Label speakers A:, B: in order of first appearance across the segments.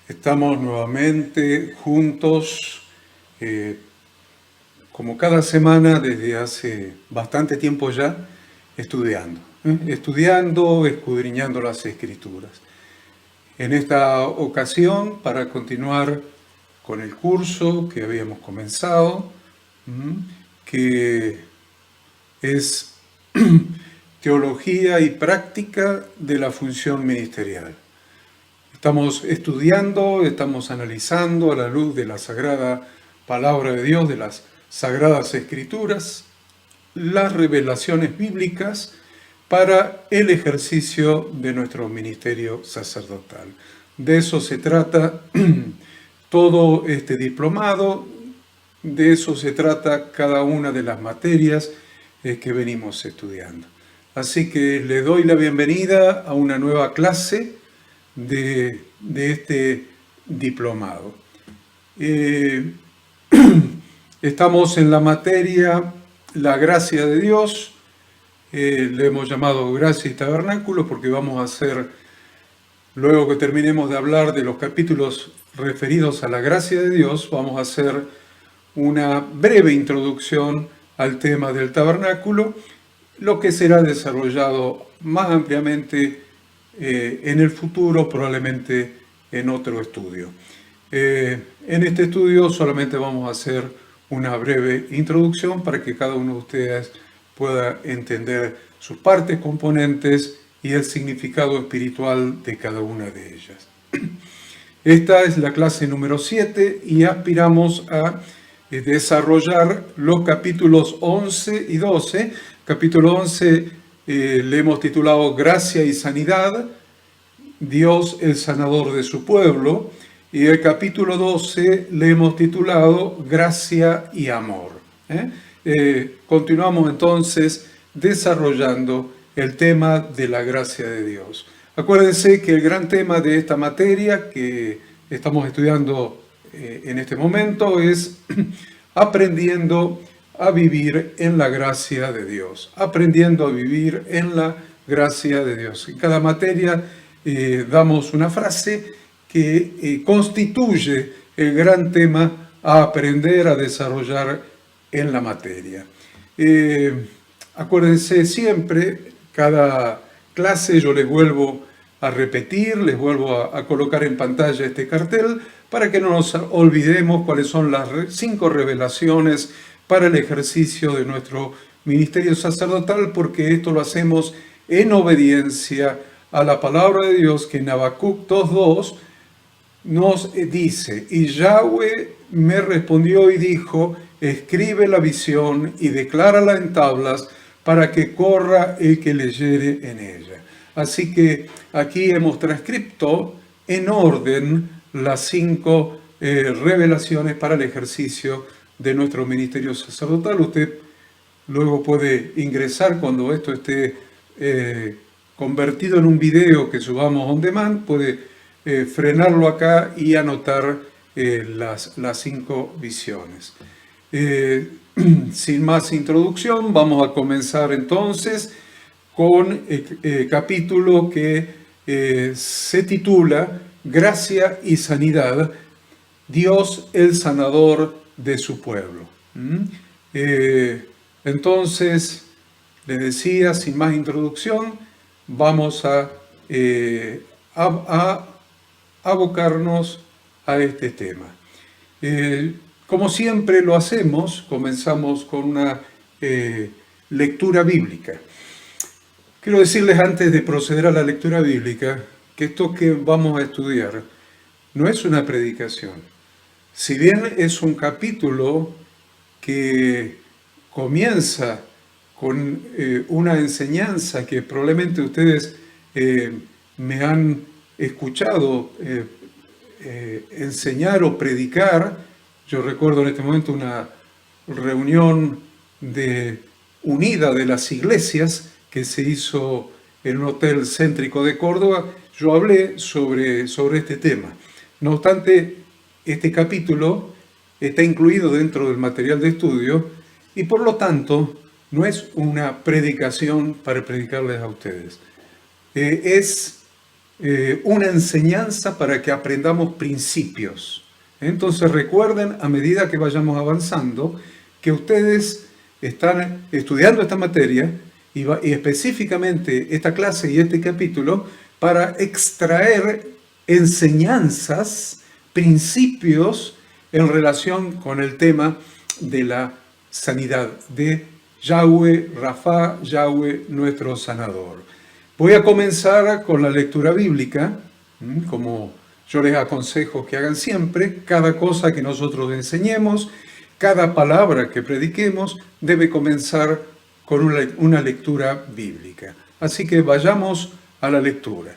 A: Estamos nuevamente juntos, como cada semana desde hace bastante tiempo ya, estudiando, escudriñando las Escrituras. En esta ocasión, para continuar con el curso que habíamos comenzado, que es Teología y Práctica de la Función Ministerial. Estamos estudiando, estamos analizando a la luz de la Sagrada Palabra de Dios, de las Sagradas Escrituras, las revelaciones bíblicas para el ejercicio de nuestro ministerio sacerdotal. De eso se trata todo este diplomado, de eso se trata cada una de las materias que venimos estudiando. Así que le doy la bienvenida a una nueva clase de este diplomado. Estamos en la materia La gracia de Dios, le hemos llamado Gracia y Tabernáculo porque vamos a hacer, luego que terminemos de hablar de los capítulos referidos a la gracia de Dios, vamos a hacer una breve introducción al tema del tabernáculo, lo que será desarrollado más ampliamente en el futuro, probablemente en otro estudio. En este estudio solamente vamos a hacer una breve introducción para que cada uno de ustedes pueda entender sus partes, componentes y el significado espiritual de cada una de ellas. Esta es la clase número 7 y aspiramos a desarrollar los capítulos 11 y 12. Capítulo 11 le hemos titulado Gracia y Sanidad, Dios el sanador de su pueblo, y el capítulo 12 le hemos titulado Gracia y Amor. Continuamos entonces desarrollando el tema de la gracia de Dios. Acuérdense que el gran tema de esta materia que estamos estudiando en este momento es aprendiendo a vivir en la gracia de Dios, aprendiendo a vivir en la gracia de Dios. En cada materia damos una frase que constituye el gran tema a aprender a desarrollar en la materia. Acuérdense siempre, cada clase yo les vuelvo a repetir, les vuelvo a colocar en pantalla este cartel para que no nos olvidemos cuáles son las 5 revelaciones para el ejercicio de nuestro ministerio sacerdotal, porque esto lo hacemos en obediencia a la palabra de Dios que en Habacuc 2:2 nos dice: y Yahweh me respondió y dijo, escribe la visión y declárala en tablas para que corra el que leyere en ella. Así que aquí hemos transcrito en orden las 5 revelaciones para el ejercicio de nuestro ministerio sacerdotal. Usted luego puede ingresar cuando esto esté convertido en un video que subamos on demand, puede frenarlo acá y anotar las 5 visiones. Sin más introducción, vamos a comenzar entonces con el capítulo que se titula Gracia y Sanidad, Dios el sanador de su pueblo. Entonces, les decía, sin más introducción, vamos a abocarnos a este tema. Como siempre lo hacemos, comenzamos con una lectura bíblica. Quiero decirles antes de proceder a la lectura bíblica que esto que vamos a estudiar no es una predicación. Si bien es un capítulo que comienza con una enseñanza que probablemente ustedes me han escuchado enseñar o predicar. Yo recuerdo en este momento una reunión unida de las iglesias que se hizo en un hotel céntrico de Córdoba. Yo hablé sobre este tema. No obstante, este capítulo está incluido dentro del material de estudio y por lo tanto no es una predicación para predicarles a ustedes. Es una enseñanza para que aprendamos principios. Entonces recuerden, a medida que vayamos avanzando, que ustedes están estudiando esta materia y específicamente esta clase y este capítulo para extraer enseñanzas, principios en relación con el tema de la sanidad, de Yahweh Rafa, Yahweh nuestro sanador. Voy a comenzar con la lectura bíblica, como yo les aconsejo que hagan siempre. Cada cosa que nosotros enseñemos, cada palabra que prediquemos, debe comenzar con una lectura bíblica. Así que vayamos a la lectura.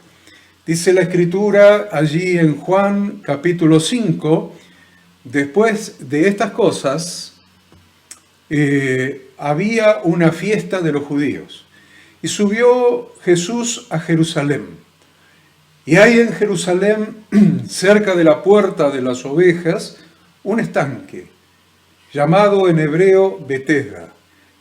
A: Dice la Escritura allí en Juan capítulo 5, después de estas cosas, había una fiesta de los judíos. Y subió Jesús a Jerusalén. Y hay en Jerusalén, cerca de la puerta de las ovejas, un estanque, llamado en hebreo Betesda,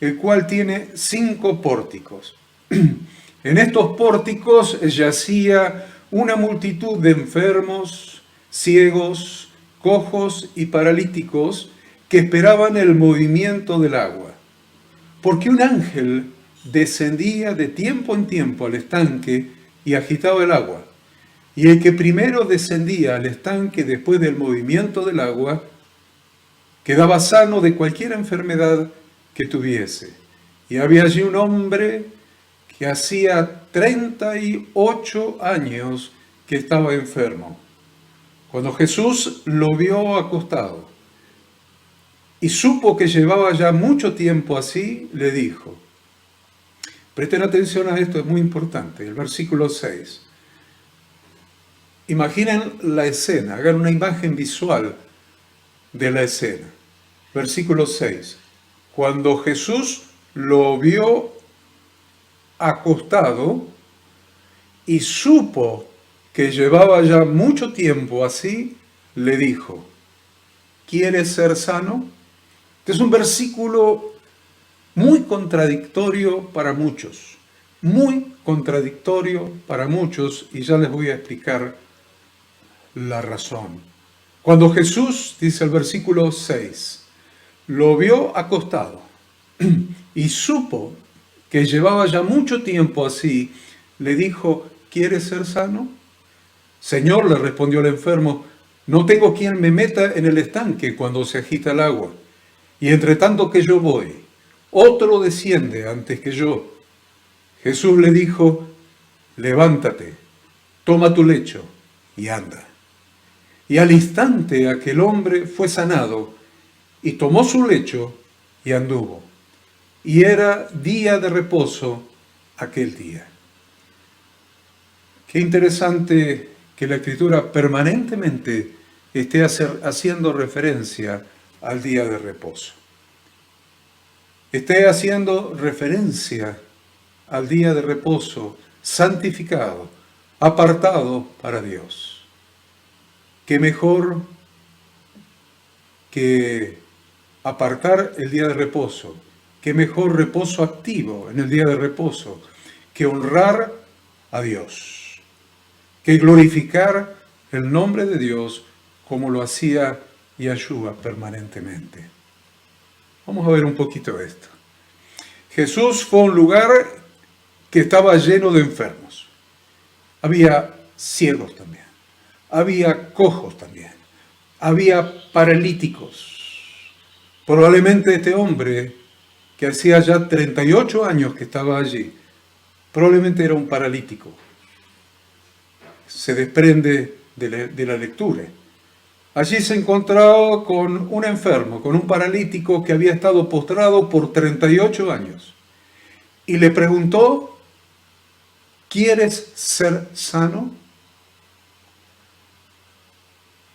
A: el cual tiene 5 pórticos. En estos pórticos yacía una multitud de enfermos, ciegos, cojos y paralíticos que esperaban el movimiento del agua. Porque un ángel descendía de tiempo en tiempo al estanque y agitaba el agua. Y el que primero descendía al estanque después del movimiento del agua, quedaba sano de cualquier enfermedad que tuviese. Y había allí un hombre que hacía 38 años que estaba enfermo. Cuando Jesús lo vio acostado y supo que llevaba ya mucho tiempo así, le dijo, presten atención a esto, es muy importante, el versículo 6. Imaginen la escena, hagan una imagen visual de la escena. Versículo 6. Cuando Jesús lo vio acostado y supo que llevaba ya mucho tiempo así, le dijo, ¿quieres ser sano? Este es un versículo muy contradictorio para muchos, y ya les voy a explicar la razón. Cuando Jesús, dice el versículo 6, lo vio acostado y supo que llevaba ya mucho tiempo así, le dijo, ¿quieres ser sano? Señor, le respondió el enfermo, no tengo quien me meta en el estanque cuando se agita el agua, y entre tanto que yo voy, otro desciende antes que yo. Jesús le dijo, levántate, toma tu lecho y anda. Y al instante aquel hombre fue sanado y tomó su lecho y anduvo. Y era día de reposo aquel día. Qué interesante que la Escritura permanentemente esté haciendo referencia al día de reposo. Esté haciendo referencia al día de reposo santificado, apartado para Dios. Qué mejor que apartar el día de reposo, qué mejor reposo activo en el día de reposo que honrar a Dios, que glorificar el nombre de Dios como lo hacía Yahshua permanentemente. Vamos a ver un poquito esto. Jesús fue a un lugar que estaba lleno de enfermos. Había ciegos también, había cojos también, había paralíticos. Probablemente este hombre, que hacía ya 38 años que estaba allí, probablemente era un paralítico. Se desprende de la lectura. Allí se encontraba con un enfermo, con un paralítico que había estado postrado por 38 años. Y le preguntó, ¿quieres ser sano?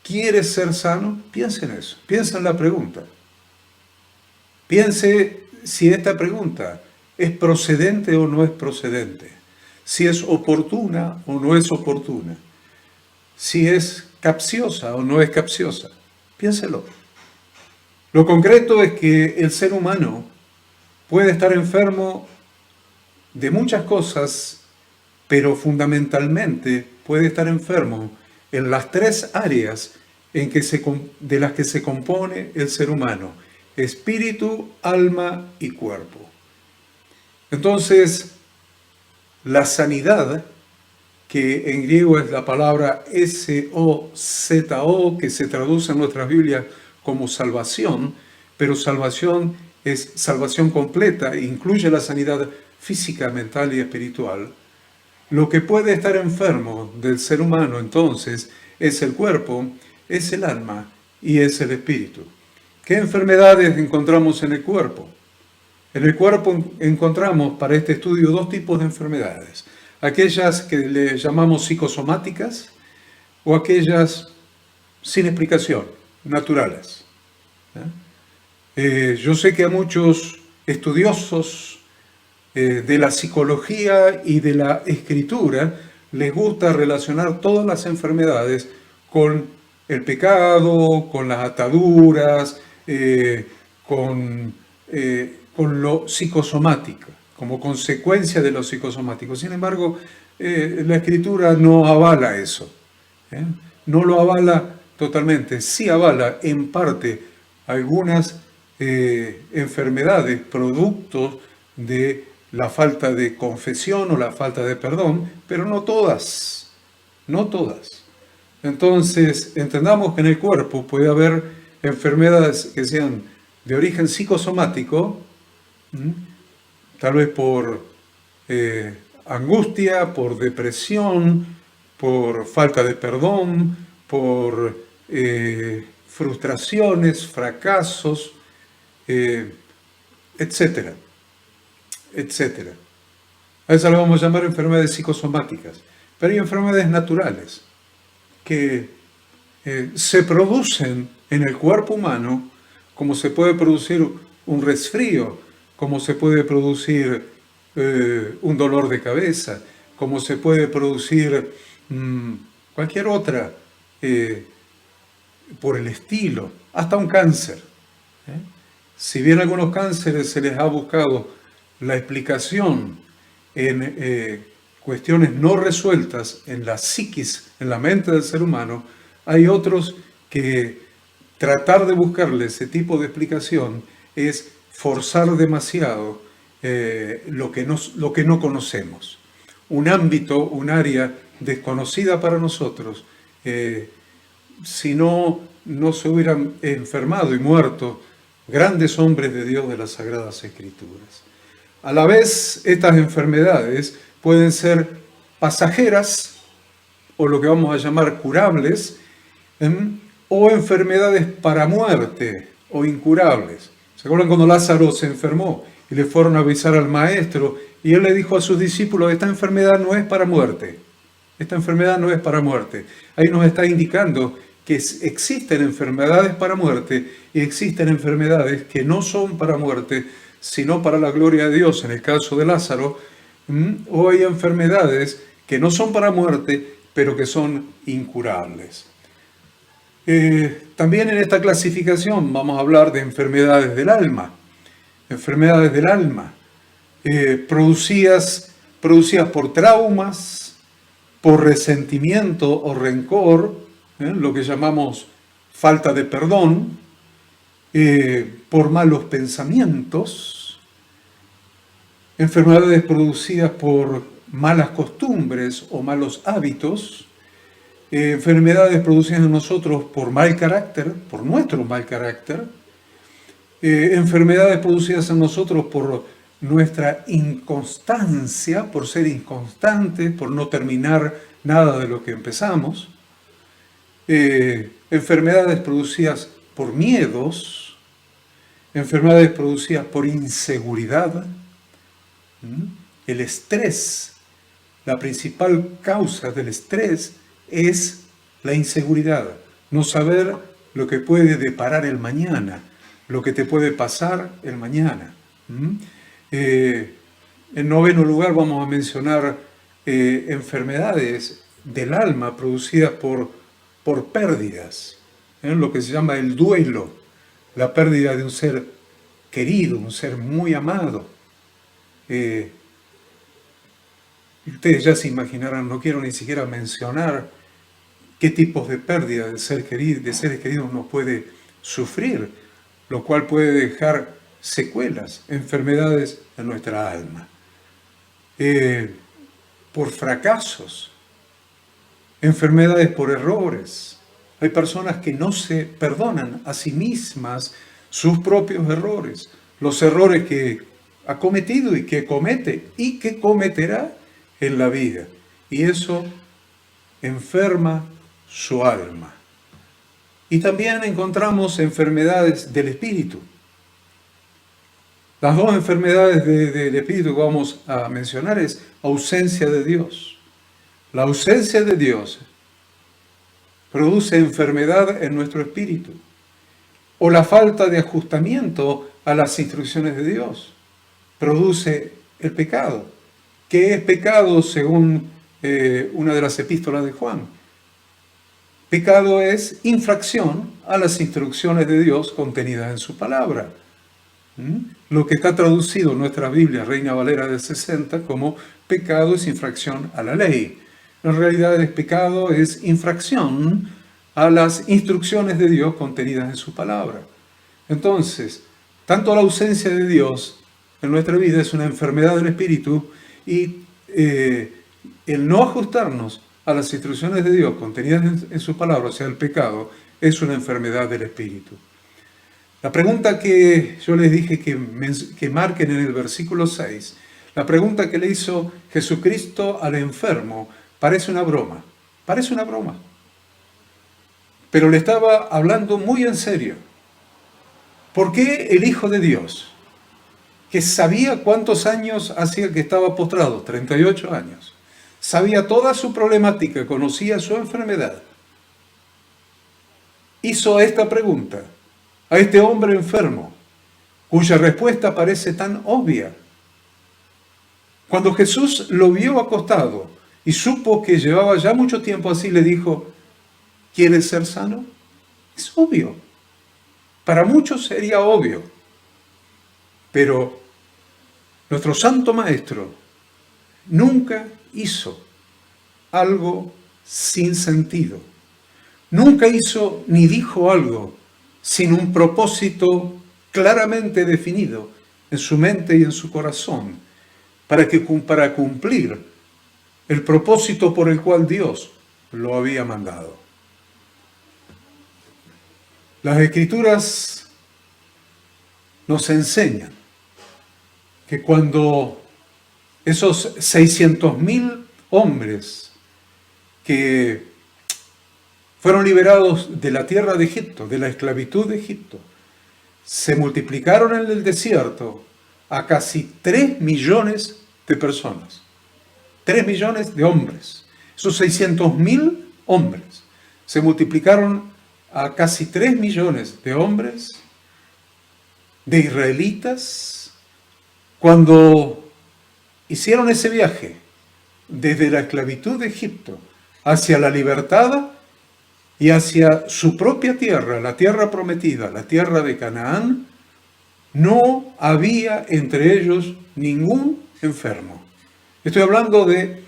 A: ¿Quieres ser sano? Piensa en eso, piensa en la pregunta. Piense si esta pregunta es procedente o no es procedente, si es oportuna o no es oportuna, si es capciosa o no es capciosa. Piénselo. Lo concreto es que el ser humano puede estar enfermo de muchas cosas pero fundamentalmente puede estar enfermo en las tres áreas de las que se compone el ser humano: espíritu, alma y cuerpo. Entonces, la sanidad, que en griego es la palabra S-O-Z-O, que se traduce en nuestras Biblias como salvación, pero salvación es salvación completa, incluye la sanidad física, mental y espiritual. Lo que puede estar enfermo del ser humano entonces es el cuerpo, es el alma y es el espíritu. ¿Qué enfermedades encontramos en el cuerpo? En el cuerpo encontramos para este estudio dos tipos de enfermedades: aquellas que le llamamos psicosomáticas o aquellas sin explicación, naturales. Yo sé que a muchos estudiosos de la psicología y de la escritura les gusta relacionar todas las enfermedades con el pecado, con las ataduras, con lo psicosomático, como consecuencia de lo psicosomático. Sin embargo, la escritura no avala eso, no lo avala totalmente, sí avala en parte algunas enfermedades, productos de la falta de confesión o la falta de perdón, pero no todas, no todas. Entonces, entendamos que en el cuerpo puede haber enfermedades que sean de origen psicosomático, tal vez por angustia, por depresión, por falta de perdón, por frustraciones, fracasos, etcétera, etcétera. A eso lo vamos a llamar enfermedades psicosomáticas. Pero hay enfermedades naturales que se producen en el cuerpo humano, como se puede producir un resfrío, como se puede producir un dolor de cabeza, como se puede producir cualquier otra por el estilo, hasta un cáncer. Si bien a algunos cánceres se les ha buscado la explicación en cuestiones no resueltas en la psiquis, en la mente del ser humano, hay otros que tratar de buscarle ese tipo de explicación es forzar demasiado lo que no conocemos. Un ámbito, un área desconocida para nosotros, si no se hubieran enfermado y muerto grandes hombres de Dios de las Sagradas Escrituras. A la vez, estas enfermedades pueden ser pasajeras, o lo que vamos a llamar curables, o enfermedades para muerte, o incurables. ¿Se acuerdan cuando Lázaro se enfermó y le fueron a avisar al maestro y él le dijo a sus discípulos: esta enfermedad no es para muerte, esta enfermedad no es para muerte? Ahí nos está indicando que existen enfermedades para muerte y existen enfermedades que no son para muerte, sino para la gloria de Dios, en el caso de Lázaro, o hay enfermedades que no son para muerte, pero que son incurables. También en esta clasificación vamos a hablar de enfermedades del alma. Enfermedades del alma, producidas por traumas, por resentimiento o rencor, lo que llamamos falta de perdón, por malos pensamientos, enfermedades producidas por malas costumbres o malos hábitos, enfermedades producidas en nosotros por mal carácter, por nuestro mal carácter, enfermedades producidas en nosotros por nuestra inconstancia, por ser inconstantes, por no terminar nada de lo que empezamos, enfermedades producidas por miedos, enfermedades producidas por inseguridad, el estrés. La principal causa del estrés es la inseguridad, no saber lo que puede deparar el mañana, lo que te puede pasar el mañana. En noveno lugar vamos a mencionar enfermedades del alma producidas por pérdidas, lo que se llama el duelo, la pérdida de un ser querido, un ser muy amado. Ustedes ya se imaginarán, no quiero ni siquiera mencionar qué tipos de pérdida de seres queridos uno puede sufrir, lo cual puede dejar secuelas, enfermedades en nuestra alma. Por fracasos, enfermedades por errores. Hay personas que no se perdonan a sí mismas sus propios errores, los errores que ha cometido y que comete y que cometerá en la vida. Y eso enferma su alma. Y también encontramos enfermedades del espíritu. Las dos enfermedades del espíritu que vamos a mencionar es ausencia de Dios. La ausencia de Dios produce enfermedad en nuestro espíritu. O la falta de ajustamiento a las instrucciones de Dios produce el pecado. ¿Qué es pecado según una de las epístolas de Juan? Pecado es infracción a las instrucciones de Dios contenidas en su palabra. Lo que está traducido en nuestra Biblia, Reina Valera del 60, como pecado es infracción a la ley. En realidad el pecado es infracción a las instrucciones de Dios contenidas en su palabra. Entonces, tanto la ausencia de Dios en nuestra vida es una enfermedad del espíritu y el no ajustarnos a las instrucciones de Dios contenidas en su palabra, o sea, el pecado, es una enfermedad del espíritu. La pregunta que yo les dije que marquen en el versículo 6, la pregunta que le hizo Jesucristo al enfermo, parece una broma, pero le estaba hablando muy en serio. ¿Por qué el Hijo de Dios, que sabía cuántos años hacía que estaba postrado, 38 años, sabía toda su problemática, conocía su enfermedad, hizo esta pregunta a este hombre enfermo, cuya respuesta parece tan obvia? Cuando Jesús lo vio acostado y supo que llevaba ya mucho tiempo así, le dijo, ¿quieres ser sano? Es obvio. Para muchos sería obvio. Pero nuestro Santo Maestro nunca hizo algo sin sentido. Nunca hizo ni dijo algo sin un propósito claramente definido en su mente y en su corazón, para cumplir el propósito por el cual Dios lo había mandado. Las Escrituras nos enseñan que cuando esos 600.000 hombres que fueron liberados de la tierra de Egipto, de la esclavitud de Egipto, se multiplicaron en el desierto a casi 3 millones de personas. 3 millones de hombres. Esos 600.000 hombres se multiplicaron a casi 3 millones de hombres, de israelitas, cuando hicieron ese viaje desde la esclavitud de Egipto hacia la libertad y hacia su propia tierra, la tierra prometida, la tierra de Canaán. No había entre ellos ningún enfermo. Estoy hablando de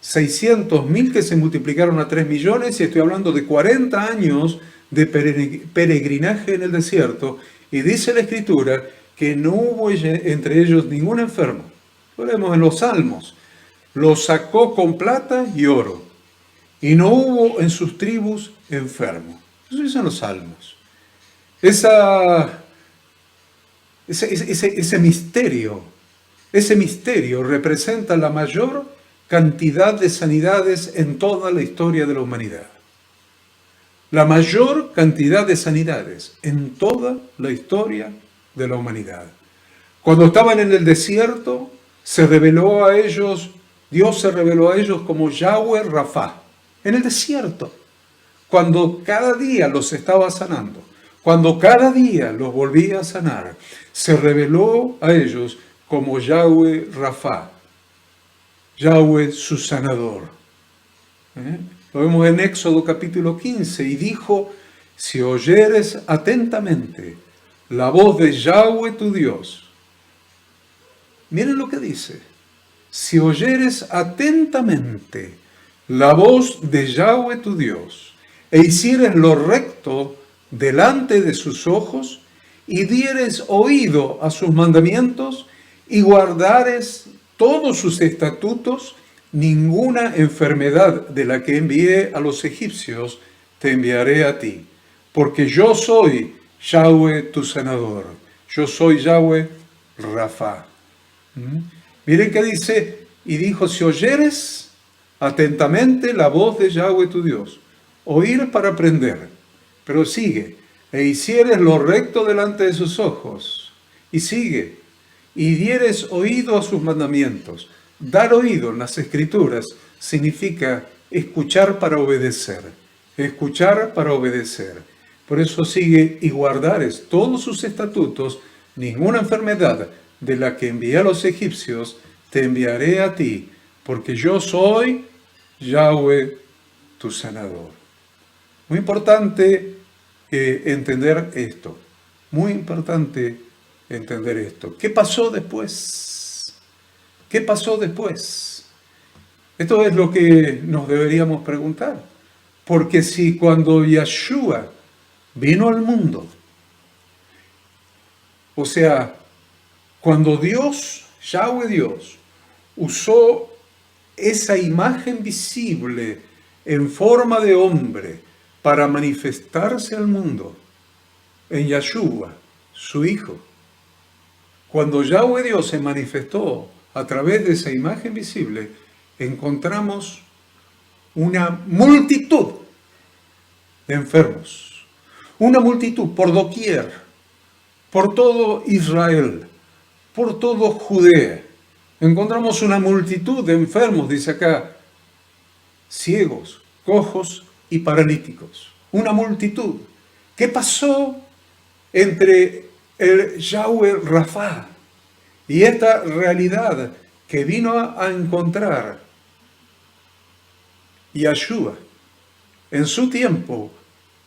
A: 600.000 que se multiplicaron a 3 millones y estoy hablando de 40 años de peregrinaje en el desierto. Y dice la Escritura que no hubo entre ellos ningún enfermo. Lo vemos en los Salmos. Los sacó con plata y oro. Y no hubo en sus tribus enfermo. Eso dicen los Salmos. Ese misterio representa la mayor cantidad de sanidades en toda la historia de la humanidad. La mayor cantidad de sanidades en toda la historia de la humanidad. Cuando estaban en el desierto, Dios se reveló a ellos como Yahweh Rafa. En el desierto, cuando cada día los estaba sanando, cuando cada día los volvía a sanar, se reveló a ellos como Yahweh Rafa, Yahweh su sanador. Lo vemos en Éxodo capítulo 15, y dijo, si oyeres atentamente la voz de Yahweh tu Dios. Miren lo que dice, si oyeres atentamente la voz de Yahweh tu Dios, e hicieres lo recto delante de sus ojos, y dieres oído a sus mandamientos, y guardares todos sus estatutos, ninguna enfermedad de la que envié a los egipcios te enviaré a ti, porque yo soy Yahweh tu sanador. Yo soy Yahweh Rafa. Miren que dice, y dijo, si oyeres atentamente la voz de Yahweh tu Dios, oír para aprender, pero sigue, e hicieres lo recto delante de sus ojos, y sigue, y dieres oído a sus mandamientos. Dar oído en las Escrituras significa escuchar para obedecer, escuchar para obedecer. Por eso sigue, y guardares todos sus estatutos, ninguna enfermedad de la que envié a los egipcios te enviaré a ti, porque yo soy Yahweh tu sanador. Muy importante entender esto, muy importante entender esto. ¿Qué pasó después? ¿Qué pasó después? Esto es lo que nos deberíamos preguntar, porque si cuando Yeshua vino al mundo, o sea, cuando Dios, Yahweh Dios, usó esa imagen visible en forma de hombre para manifestarse al mundo en Yeshua, su Hijo, cuando Yahweh Dios se manifestó a través de esa imagen visible, encontramos una multitud de enfermos, una multitud por doquier, por todo Israel, por todo Judea. Encontramos una multitud de enfermos, dice acá, ciegos, cojos y paralíticos. Una multitud. ¿Qué pasó entre el Yahweh Rafa y esta realidad que vino a encontrar Yeshua en su tiempo,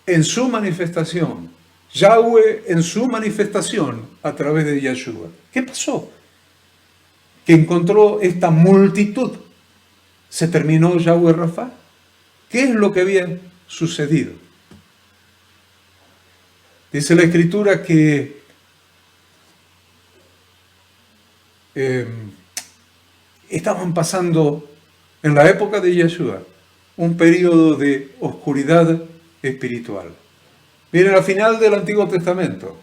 A: en su manifestación? Yahweh en su manifestación a través de Yeshua. ¿Qué pasó? Que encontró esta multitud. ¿Se terminó Yahweh Rafa? ¿Qué es lo que había sucedido? Dice la Escritura que estaban pasando en la época de Yeshua un periodo de oscuridad espiritual. Miren, al final del Antiguo Testamento,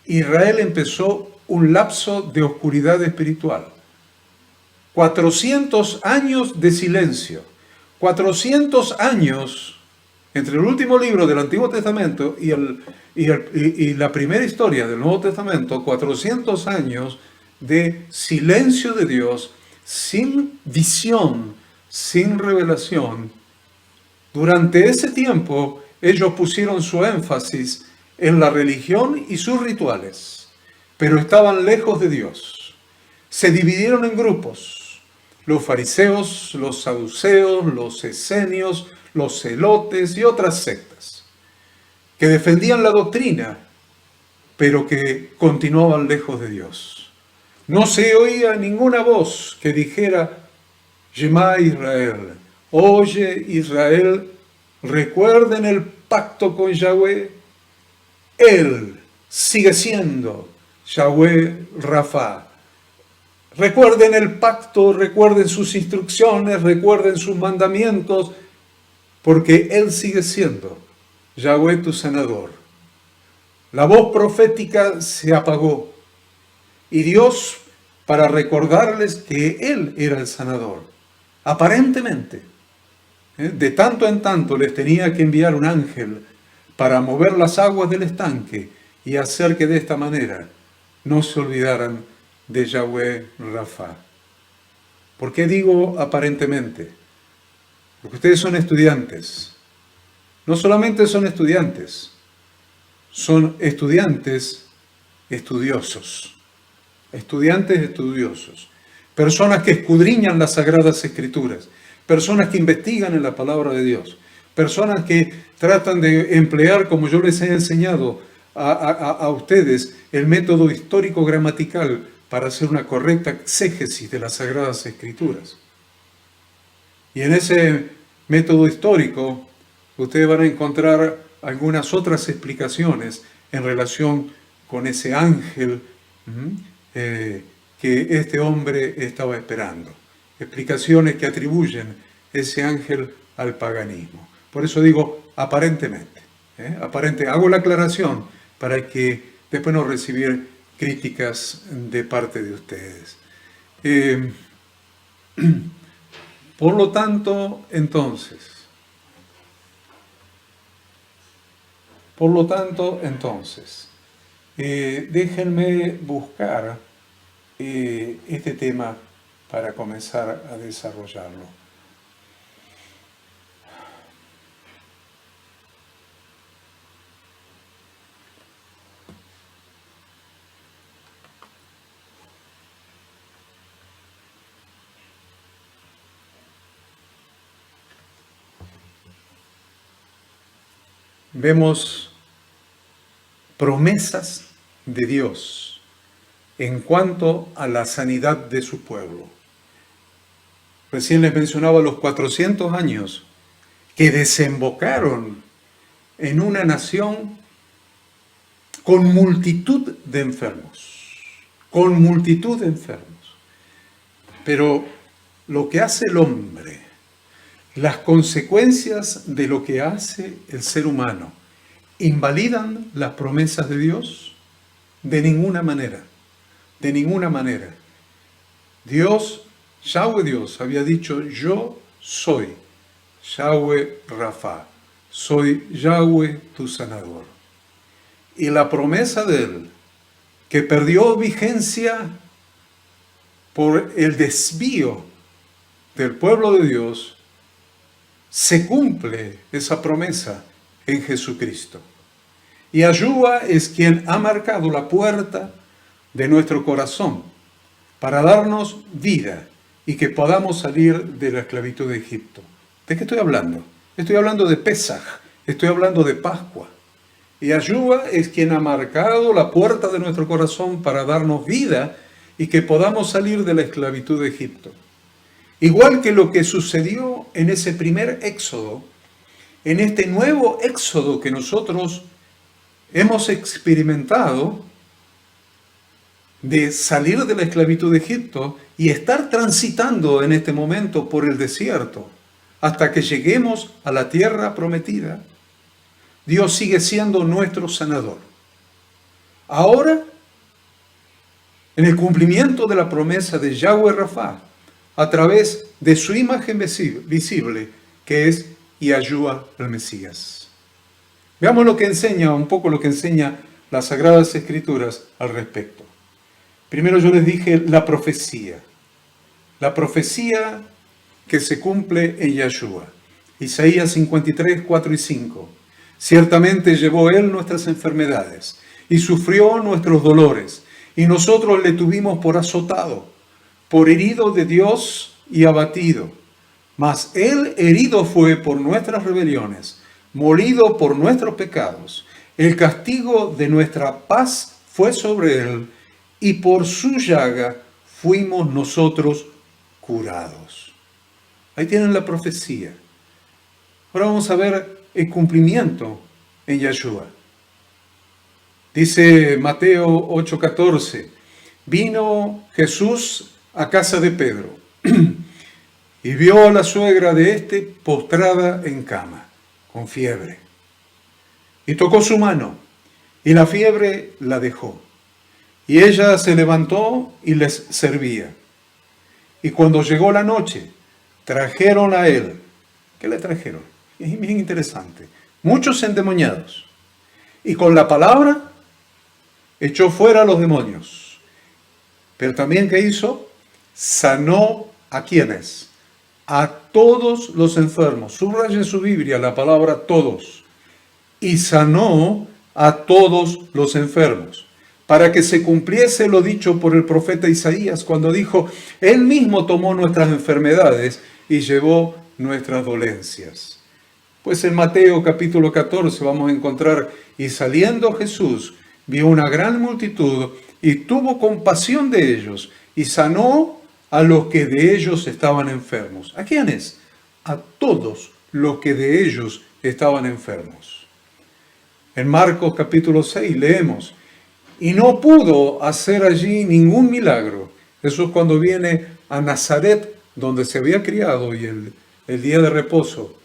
A: Israel empezó un lapso de oscuridad espiritual. 400 años de silencio. 400 años entre el último libro del Antiguo Testamento y la primera historia del Nuevo Testamento. 400 años de silencio de Dios, sin visión, sin revelación. Durante ese tiempo, ellos pusieron su énfasis en la religión y sus rituales, pero estaban lejos de Dios. Se dividieron en grupos: los fariseos, los saduceos, los esenios, los celotes y otras sectas, que defendían la doctrina, pero que continuaban lejos de Dios. No se oía ninguna voz que dijera: Shema Israel, oye Israel, recuerden el pacto con Yahweh. Él sigue siendo Yahweh Rafa. Recuerden el pacto, recuerden sus instrucciones, recuerden sus mandamientos, porque Él sigue siendo Yahweh tu sanador. La voz profética se apagó y Dios, para recordarles que Él era el sanador, aparentemente, de tanto en tanto les tenía que enviar un ángel para mover las aguas del estanque y hacer que de esta manera no se olvidaran de Yahweh Rafa. ¿Por qué digo aparentemente? Porque ustedes son estudiantes. No solamente son estudiantes estudiosos. Estudiantes estudiosos. Personas que escudriñan las Sagradas Escrituras. Personas que investigan en la palabra de Dios. Personas que tratan de emplear, como yo les he enseñado a ustedes, el método histórico-gramatical para hacer una correcta exégesis de las Sagradas Escrituras. Y en ese método histórico, ustedes van a encontrar algunas otras explicaciones en relación con ese ángel que este hombre estaba esperando. Explicaciones que atribuyen ese ángel al paganismo. Por eso digo aparentemente. Hago la aclaración para que después no recibir críticas de parte de ustedes. Por lo tanto, entonces, déjenme buscar este tema para comenzar a desarrollarlo. Vemos promesas de Dios en cuanto a la sanidad de su pueblo. Recién les mencionaba los 400 años que desembocaron en una nación con multitud de enfermos, Pero lo que hace el hombre, las consecuencias de lo que hace el ser humano, ¿invalidan las promesas de Dios? De ninguna manera. Dios, Yahweh Dios, había dicho: yo soy Yahweh Rafa, soy Yahweh tu sanador. Y la promesa de Él, que perdió vigencia por el desvío del pueblo de Dios, se cumple esa promesa en Jesucristo. Y Yahshua es quien ha marcado la puerta de nuestro corazón para darnos vida y que podamos salir de la esclavitud de Egipto. ¿De qué estoy hablando? Estoy hablando de Pesaj, estoy hablando de Pascua. Y Yahshua es quien ha marcado la puerta de nuestro corazón para darnos vida y que podamos salir de la esclavitud de Egipto. Igual que lo que sucedió en ese primer éxodo, en este nuevo éxodo que nosotros hemos experimentado de salir de la esclavitud de Egipto y estar transitando en este momento por el desierto hasta que lleguemos a la tierra prometida, Dios sigue siendo nuestro sanador. Ahora, en el cumplimiento de la promesa de Yahweh Rafa, a través de su imagen visible, que es Yahshua el Mesías. Veamos un poco lo que enseña las Sagradas Escrituras al respecto. Primero yo les dije la profecía que se cumple en Yahshua. Isaías 53, 4 y 5. Ciertamente llevó Él nuestras enfermedades y sufrió nuestros dolores, y nosotros le tuvimos por azotado, por herido de Dios y abatido. Mas Él herido fue por nuestras rebeliones, molido por nuestros pecados. El castigo de nuestra paz fue sobre Él, y por su llaga fuimos nosotros curados. Ahí tienen la profecía. Ahora vamos a ver el cumplimiento en Yahshua. Dice Mateo 8:14, vino Jesús a casa de Pedro y vio a la suegra de éste postrada en cama, con fiebre. Y tocó su mano, y la fiebre la dejó. Y ella se levantó y les servía. Y cuando llegó la noche, trajeron a él. ¿Qué le trajeron? Es bien interesante. Muchos endemoniados. Y con la palabra echó fuera a los demonios. Pero también, ¿qué hizo? Sanó a quienes, a todos los enfermos. Subraya en su Biblia la palabra todos. Y sanó a todos los enfermos, para que se cumpliese lo dicho por el profeta Isaías cuando dijo: Él mismo tomó nuestras enfermedades y llevó nuestras dolencias. Pues en Mateo capítulo 14 vamos a encontrar: y saliendo Jesús vio una gran multitud y tuvo compasión de ellos y sanó a los que de ellos estaban enfermos. ¿A quiénes? A todos los que de ellos estaban enfermos. En Marcos capítulo 6 leemos, y no pudo hacer allí ningún milagro. Eso es cuando viene a Nazaret, donde se había criado, y el día de reposo,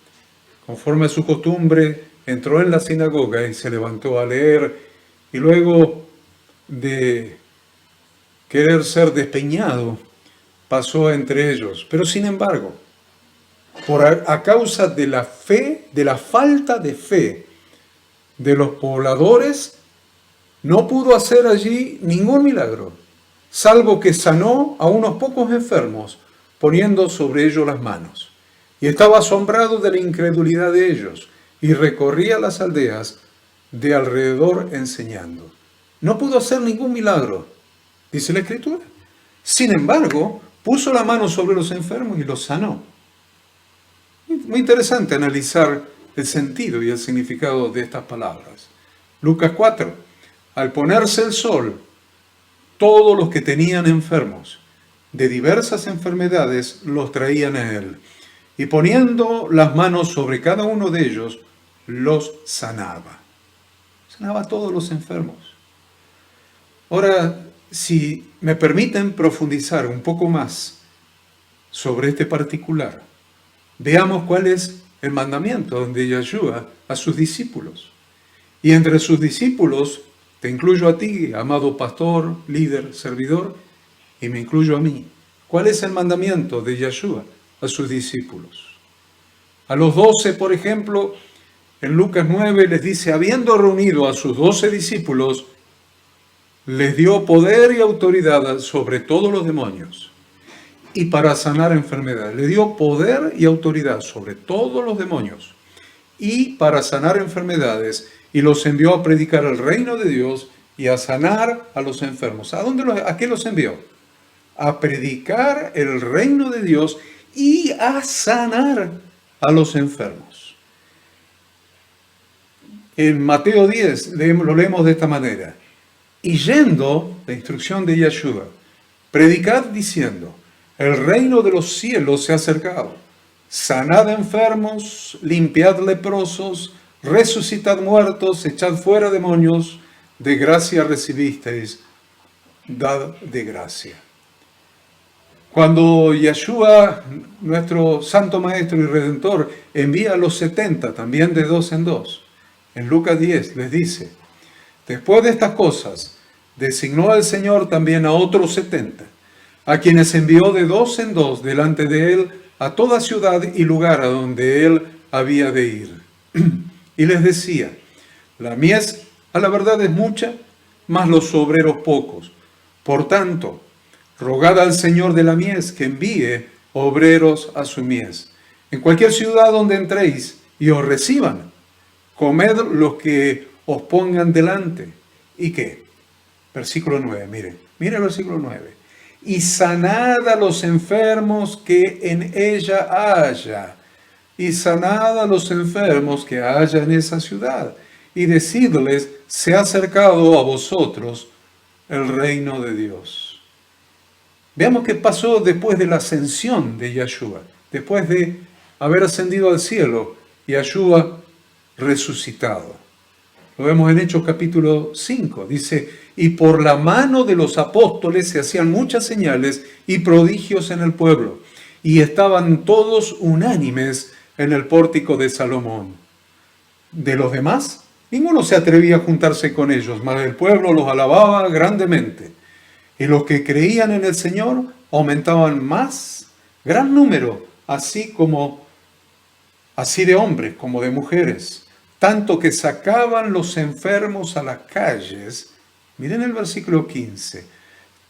A: conforme a su costumbre, entró en la sinagoga y se levantó a leer, y luego de querer ser despeñado, pasó entre ellos. Pero sin embargo, a causa de la fe, de la falta de fe de los pobladores, no pudo hacer allí ningún milagro, salvo que sanó a unos pocos enfermos, poniendo sobre ellos las manos. Y estaba asombrado de la incredulidad de ellos, y recorría las aldeas de alrededor enseñando. No pudo hacer ningún milagro, dice la Escritura. Sin embargo, puso la mano sobre los enfermos y los sanó. Muy interesante analizar el sentido y el significado de estas palabras. Lucas 4. Al ponerse el sol, todos los que tenían enfermos de diversas enfermedades los traían a él, y poniendo las manos sobre cada uno de ellos, los sanaba. Sanaba a todos los enfermos. Ahora, si me permiten profundizar un poco más sobre este particular, veamos cuál es el mandamiento de Yeshua a sus discípulos. Y entre sus discípulos, te incluyo a ti, amado pastor, líder, servidor, y me incluyo a mí. ¿Cuál es el mandamiento de Yeshua a sus discípulos? A los 12, por ejemplo, en Lucas 9 les dice, habiendo reunido a sus 12 discípulos, les dio poder y autoridad sobre todos los demonios y para sanar enfermedades. Le dio poder y autoridad sobre todos los demonios y para sanar enfermedades, y los envió a predicar el reino de Dios y a sanar a los enfermos. ¿A qué los envió? A predicar el reino de Dios y a sanar a los enfermos. En Mateo 10 lo leemos de esta manera. Y yendo, la instrucción de Yeshua, predicad diciendo, el reino de los cielos se ha acercado. Sanad enfermos, limpiad leprosos, resucitad muertos, echad fuera demonios, de gracia recibisteis, dad de gracia. Cuando Yeshua, nuestro Santo Maestro y Redentor, envía a los 70, también de 2 en 2, en Lucas 10 les dice, después de estas cosas, designó el Señor también a otros 70, a quienes envió de 2 en 2 delante de él a toda ciudad y lugar a donde él había de ir. Y les decía, la mies a la verdad es mucha, mas los obreros pocos. Por tanto, rogad al Señor de la mies que envíe obreros a su mies. En cualquier ciudad donde entréis y os reciban, comed los que os pongan delante. ¿Y qué? Versículo 9, mire el versículo 9. Y sanad a los enfermos que en ella haya. Y sanad a los enfermos que haya en esa ciudad. Y decidles, se ha acercado a vosotros el reino de Dios. Veamos qué pasó después de la ascensión de Yeshua. Después de haber ascendido al cielo, Yeshua resucitado. Lo vemos en Hechos capítulo 5. Dice, y por la mano de los apóstoles se hacían muchas señales y prodigios en el pueblo. Y estaban todos unánimes en el pórtico de Salomón. De los demás, ninguno se atrevía a juntarse con ellos, mas el pueblo los alababa grandemente. Y los que creían en el Señor aumentaban más, gran número, así de hombres como de mujeres, tanto que sacaban los enfermos a las calles. Miren el versículo 15.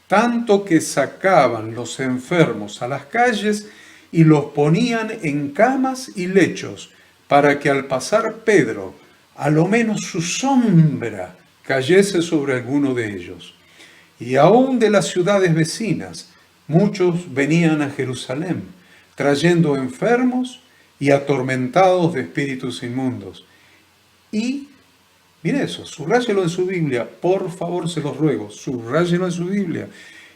A: Tanto que sacaban los enfermos a las calles y los ponían en camas y lechos, para que al pasar Pedro, a lo menos su sombra cayese sobre alguno de ellos. Y aún de las ciudades vecinas, muchos venían a Jerusalén, trayendo enfermos y atormentados de espíritus inmundos, y Mire eso, subráyelo en su Biblia, por favor, se los ruego, subráyelo en su Biblia.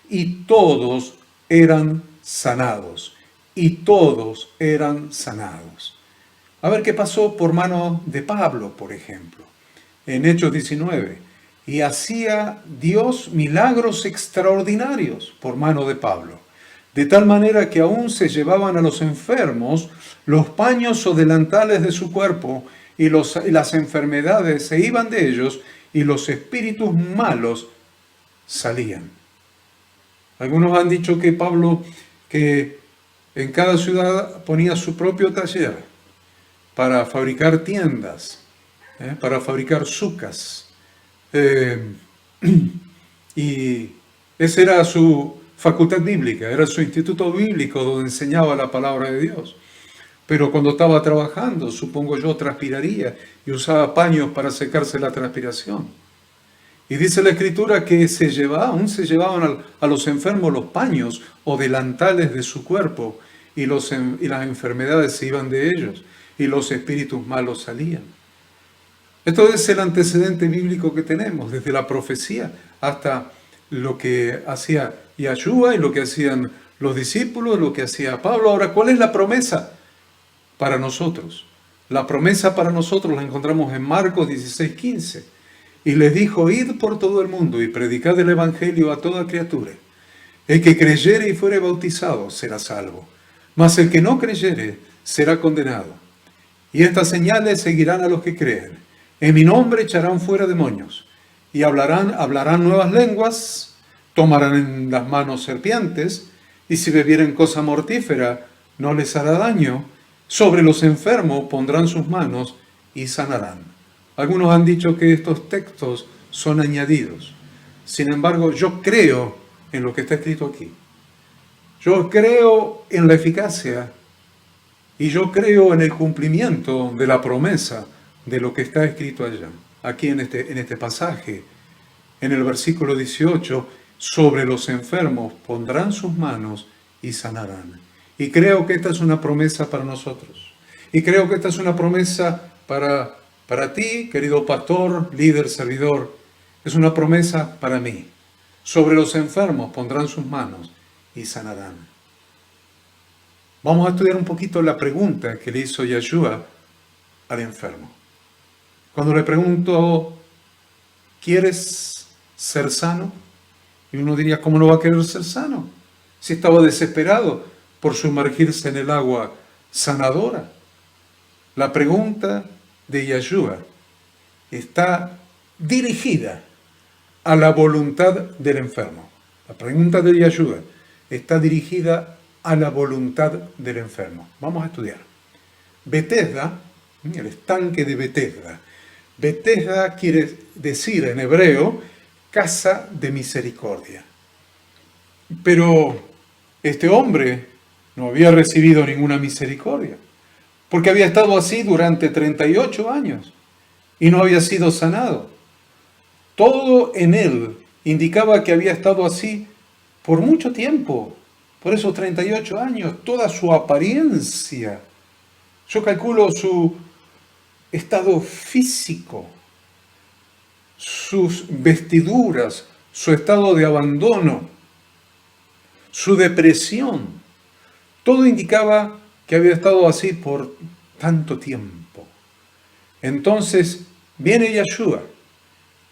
A: Y todos eran sanados, y todos eran sanados. A ver qué pasó por mano de Pablo, por ejemplo, en Hechos 19. Y hacía Dios milagros extraordinarios por mano de Pablo, de tal manera que aún se llevaban a los enfermos los paños o delantales de su cuerpo, y las enfermedades se iban de ellos, y los espíritus malos salían. Algunos han dicho que Pablo, que en cada ciudad ponía su propio taller para fabricar tiendas, para fabricar sucas. Y esa era su facultad bíblica, era su instituto bíblico donde enseñaba la palabra de Dios. Pero cuando estaba trabajando, supongo yo, transpiraría y usaba paños para secarse la transpiración. Y dice la Escritura que aún se llevaban a los enfermos los paños o delantales de su cuerpo, y las enfermedades se iban de ellos, y los espíritus malos salían. Esto es el antecedente bíblico que tenemos, desde la profecía hasta lo que hacía Yeshua y lo que hacían los discípulos, lo que hacía Pablo. Ahora, ¿cuál es la promesa para nosotros? La promesa para nosotros la encontramos en Marcos 16:15. Y les dijo: id por todo el mundo y predicad el evangelio a toda criatura. El que creyere y fuere bautizado será salvo, mas el que no creyere será condenado. Y estas señales seguirán a los que creen. En mi nombre echarán fuera demonios, y hablarán nuevas lenguas, tomarán en las manos serpientes, y si bebieren cosa mortífera no les hará daño. Sobre los enfermos pondrán sus manos y sanarán. Algunos han dicho que estos textos son añadidos. Sin embargo, yo creo en lo que está escrito aquí. Yo creo en la eficacia y yo creo en el cumplimiento de la promesa de lo que está escrito allá. Aquí en este pasaje, en el versículo 18, sobre los enfermos pondrán sus manos y sanarán. Y creo que esta es una promesa para nosotros. Y creo que esta es una promesa para ti, querido pastor, líder, servidor. Es una promesa para mí. Sobre los enfermos pondrán sus manos y sanarán. Vamos a estudiar un poquito la pregunta que le hizo Yeshua al enfermo. Cuando le preguntó: ¿quieres ser sano? Y uno diría: ¿cómo no va a querer ser sano? Si estaba desesperado por sumergirse en el agua sanadora. La pregunta de Yeshua está dirigida a la voluntad del enfermo. La pregunta de Yeshua está dirigida a la voluntad del enfermo. Vamos a estudiar. Betesda, el estanque de Betesda. Betesda quiere decir en hebreo casa de misericordia. Pero este hombre no había recibido ninguna misericordia, porque había estado así durante 38 años y no había sido sanado. Todo en él indicaba que había estado así por mucho tiempo, por esos 38 años, toda su apariencia. Yo calculo su estado físico, sus vestiduras, su estado de abandono, su depresión. Todo indicaba que había estado así por tanto tiempo. Entonces viene Yeshua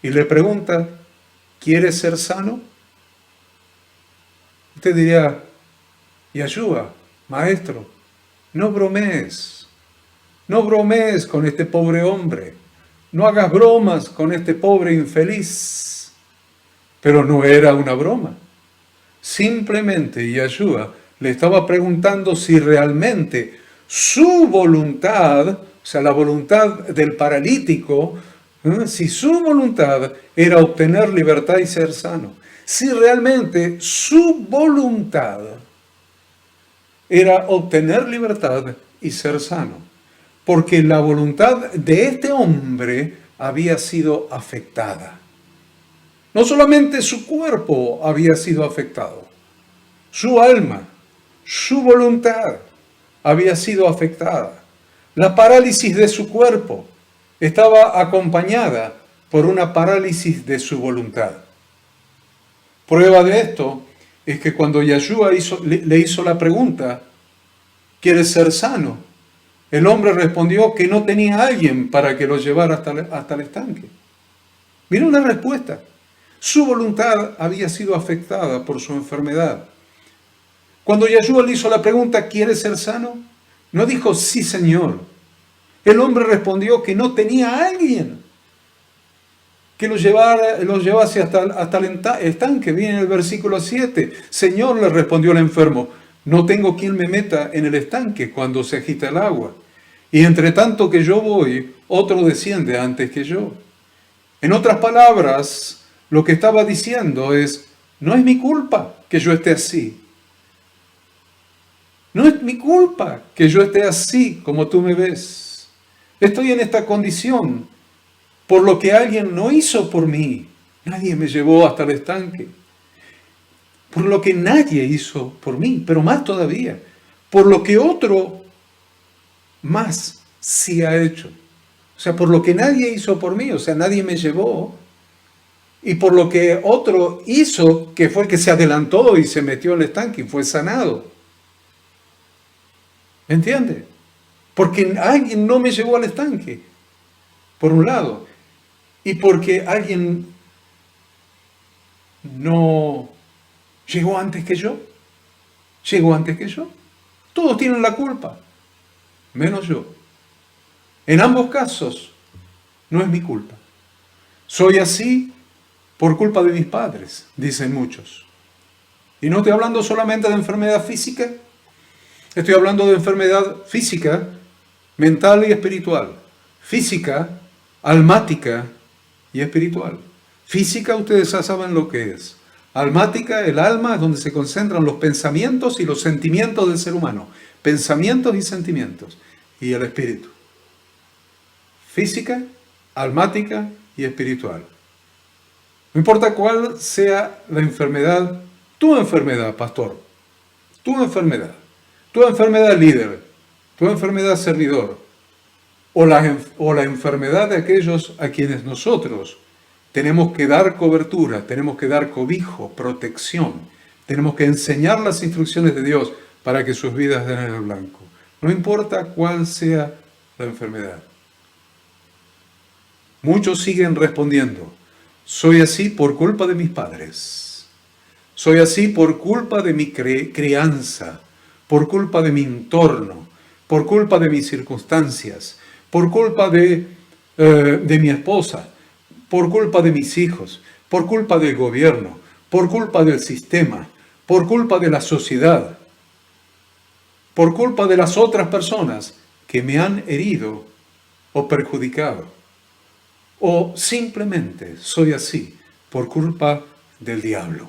A: y le pregunta: ¿quieres ser sano? Usted diría: Yeshua, maestro, no bromees con este pobre hombre, no hagas bromas con este pobre infeliz. Pero no era una broma. Simplemente Yeshua le estaba preguntando si realmente su voluntad, o sea, la voluntad del paralítico, si su voluntad era obtener libertad y ser sano. Si realmente su voluntad era obtener libertad y ser sano. Porque la voluntad de este hombre había sido afectada. No solamente su cuerpo había sido afectado, su alma, su voluntad había sido afectada. La parálisis de su cuerpo estaba acompañada por una parálisis de su voluntad. Prueba de esto es que cuando Yeshua le hizo la pregunta, ¿quieres ser sano? El hombre respondió que no tenía a alguien para que lo llevara hasta el estanque. Mira una respuesta. Su voluntad había sido afectada por su enfermedad. Cuando Yeshua le hizo la pregunta, ¿quieres ser sano? No dijo, sí, Señor. El hombre respondió que no tenía a alguien que lo llevase hasta el estanque. Viene en el versículo 7. Señor, le respondió el enfermo, no tengo quien me meta en el estanque cuando se agita el agua. Y entre tanto que yo voy, otro desciende antes que yo. En otras palabras, lo que estaba diciendo es, no es mi culpa que yo esté así. No es mi culpa que yo esté así como tú me ves. Estoy en esta condición por lo que alguien no hizo por mí. Nadie me llevó hasta el estanque. Por lo que nadie hizo por mí, pero más todavía, por lo que otro más sí ha hecho. O sea, por lo que nadie hizo por mí, o sea, nadie me llevó. Y por lo que otro hizo, que fue el que se adelantó y se metió en el estanque y fue sanado. ¿Me entiende? Porque alguien no me llevó al estanque, por un lado. Y porque alguien no llegó antes que yo. Llegó antes que yo. Todos tienen la culpa, menos yo. En ambos casos, no es mi culpa. Soy así por culpa de mis padres, dicen muchos. Y no estoy hablando solamente de enfermedad física, estoy hablando de enfermedad física, mental y espiritual. Física, almática y espiritual. Física, ustedes ya saben lo que es. Almática, el alma, es donde se concentran los pensamientos y los sentimientos del ser humano. Pensamientos y sentimientos. Y el espíritu. Física, almática y espiritual. No importa cuál sea la enfermedad, tu enfermedad, pastor, tu enfermedad líder, tu enfermedad servidor, o la enfermedad de aquellos a quienes nosotros tenemos que dar cobertura, tenemos que dar cobijo, protección, tenemos que enseñar las instrucciones de Dios para que sus vidas den en el blanco. No importa cuál sea la enfermedad. Muchos siguen respondiendo, soy así por culpa de mis padres, soy así por culpa de mi crianza, por culpa de mi entorno, por culpa de mis circunstancias, por culpa de mi esposa, por culpa de mis hijos, por culpa del gobierno, por culpa del sistema, por culpa de la sociedad, por culpa de las otras personas que me han herido o perjudicado. O simplemente soy así por culpa del diablo.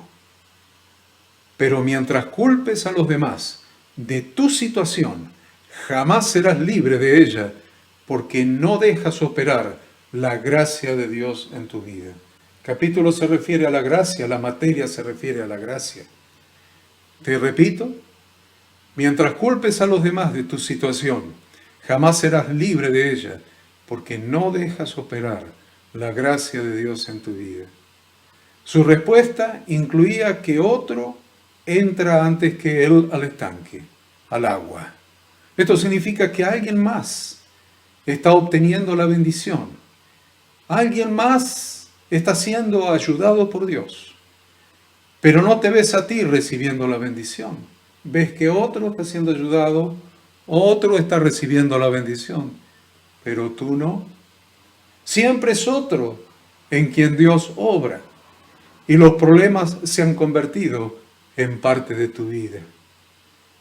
A: Pero mientras culpes a los demás de tu situación, jamás serás libre de ella, porque no dejas operar la gracia de Dios en tu vida. Capítulo se refiere a la gracia, la materia se refiere a la gracia. Te repito, mientras culpes a los demás de tu situación, jamás serás libre de ella, porque no dejas operar la gracia de Dios en tu vida. Su respuesta incluía que otro entra antes que él al estanque, al agua. Esto significa que alguien más está obteniendo la bendición. Alguien más está siendo ayudado por Dios. Pero no te ves a ti recibiendo la bendición. Ves que otro está siendo ayudado, otro está recibiendo la bendición, pero tú no. Siempre es otro en quien Dios obra y los problemas se han convertido en parte de tu vida.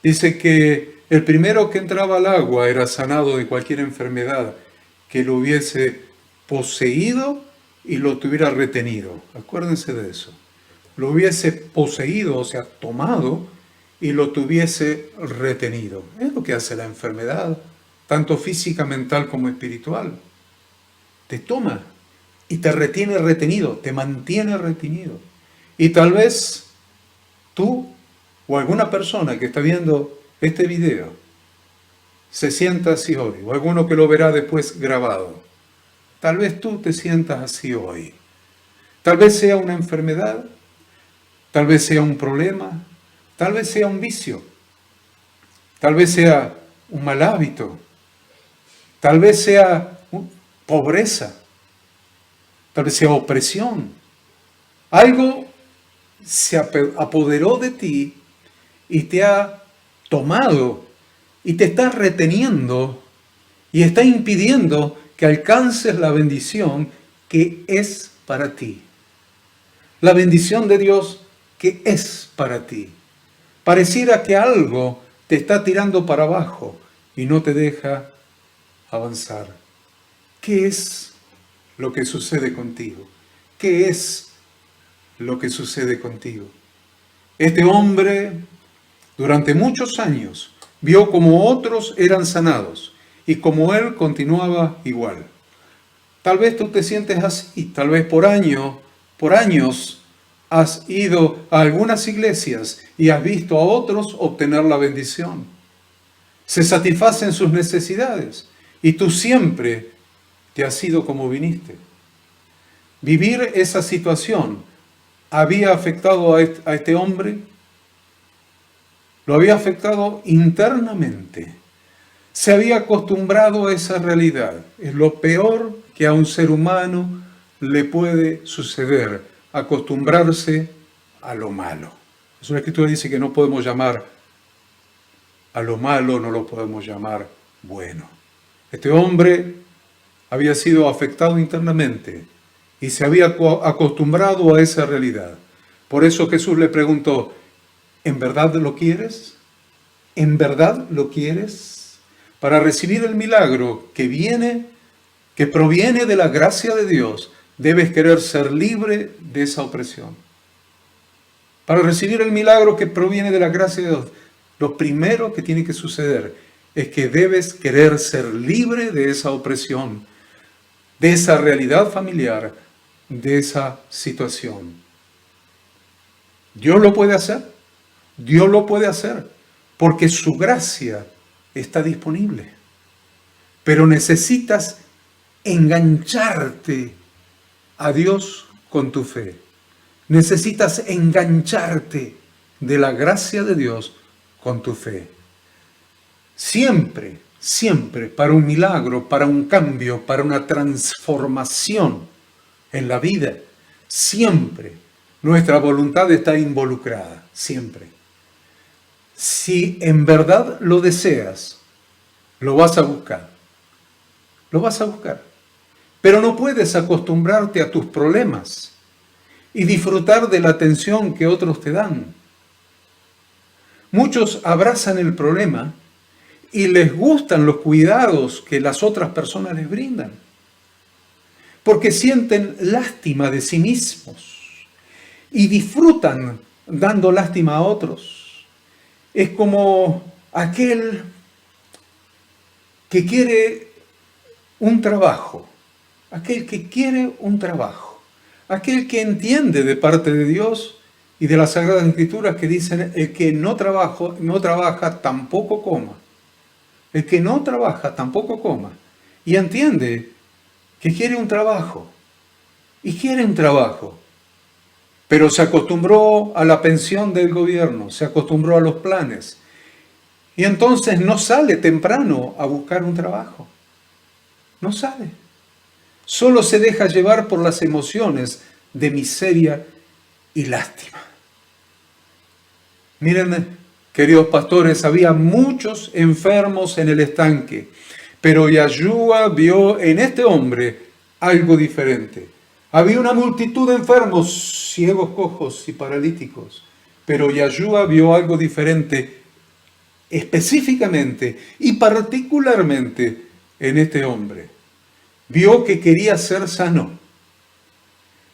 A: Dice que el primero que entraba al agua era sanado de cualquier enfermedad que lo hubiese poseído y lo tuviera retenido. Acuérdense de eso. Lo hubiese poseído, o sea, tomado, y lo tuviese retenido. Es lo que hace la enfermedad, tanto física, mental como espiritual. Te toma y te retiene retenido, te mantiene retenido. Y tal vez tú o alguna persona que está viendo este video se sienta así hoy, o alguno que lo verá después grabado. tal vez tú te sientas así hoy. Tal vez sea una enfermedad, tal vez sea un problema, tal vez sea un vicio, tal vez sea un mal hábito, tal vez sea pobreza, tal vez sea opresión. Algo se apoderó de ti y te ha tomado y te está reteniendo y está impidiendo que alcances la bendición que es para ti. La bendición de Dios que es para ti. Pareciera que algo te está tirando para abajo y no te deja avanzar. ¿Qué es lo que sucede contigo? ¿Qué es lo que sucede contigo? Este hombre, durante muchos años, vio como otros eran sanados y como él continuaba igual. Tal vez tú te sientes así, tal vez por años has ido a algunas iglesias y has visto a otros obtener la bendición. Se satisfacen sus necesidades y tú siempre te has ido como viniste. Vivir esa situación había afectado a este hombre, lo había afectado internamente. Se había acostumbrado a esa realidad. Es lo peor que a un ser humano le puede suceder, acostumbrarse a lo malo. Es una escritura que dice que no podemos llamar a lo malo, no lo podemos llamar bueno. Este hombre había sido afectado internamente y se había acostumbrado a esa realidad. Por eso Jesús le preguntó, ¿en verdad lo quieres? ¿En verdad lo quieres? Para recibir el milagro que proviene de la gracia de Dios, debes querer ser libre de esa opresión. Para recibir el milagro que proviene de la gracia de Dios, lo primero que tiene que suceder es que debes querer ser libre de esa opresión, de esa realidad familiar, de esa situación. Dios lo puede hacer. Dios lo puede hacer porque su gracia está disponible. Pero necesitas engancharte a Dios con tu fe. Necesitas engancharte de la gracia de Dios con tu fe. Siempre, siempre, para un milagro, para un cambio, para una transformación en la vida, siempre nuestra voluntad está involucrada, siempre. Si en verdad lo deseas, lo vas a buscar. Lo vas a buscar. Pero no puedes acostumbrarte a tus problemas y disfrutar de la atención que otros te dan. Muchos abrazan el problema y les gustan los cuidados que las otras personas les brindan, porque sienten lástima de sí mismos y disfrutan dando lástima a otros. Es como aquel que quiere un trabajo, aquel que quiere un trabajo, aquel que entiende de parte de Dios y de las Sagradas Escrituras que dicen, el que no trabaja, tampoco coma. El que no trabaja, tampoco coma. Y entiende que quiere un trabajo. Y quiere un trabajo. Pero se acostumbró a la pensión del gobierno, se acostumbró a los planes. Y entonces no sale temprano a buscar un trabajo. No sale. Solo se deja llevar por las emociones de miseria y lástima. Miren, queridos pastores, había muchos enfermos en el estanque, pero Yahshua vio en este hombre algo diferente. Había una multitud de enfermos, ciegos, cojos y paralíticos, pero Yahshua vio algo diferente específicamente y particularmente en este hombre. Vio que quería ser sano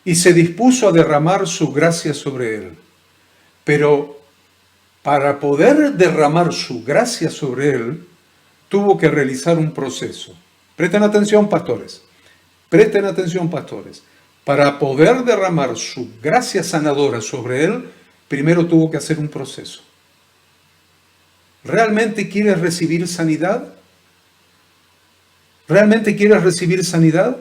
A: y se dispuso a derramar su gracia sobre él. Pero para poder derramar su gracia sobre él, tuvo que realizar un proceso. Presten atención, pastores. Presten atención, pastores. Para poder derramar su gracia sanadora sobre él, primero tuvo que hacer un proceso. ¿Realmente quieres recibir sanidad? ¿Realmente quieres recibir sanidad?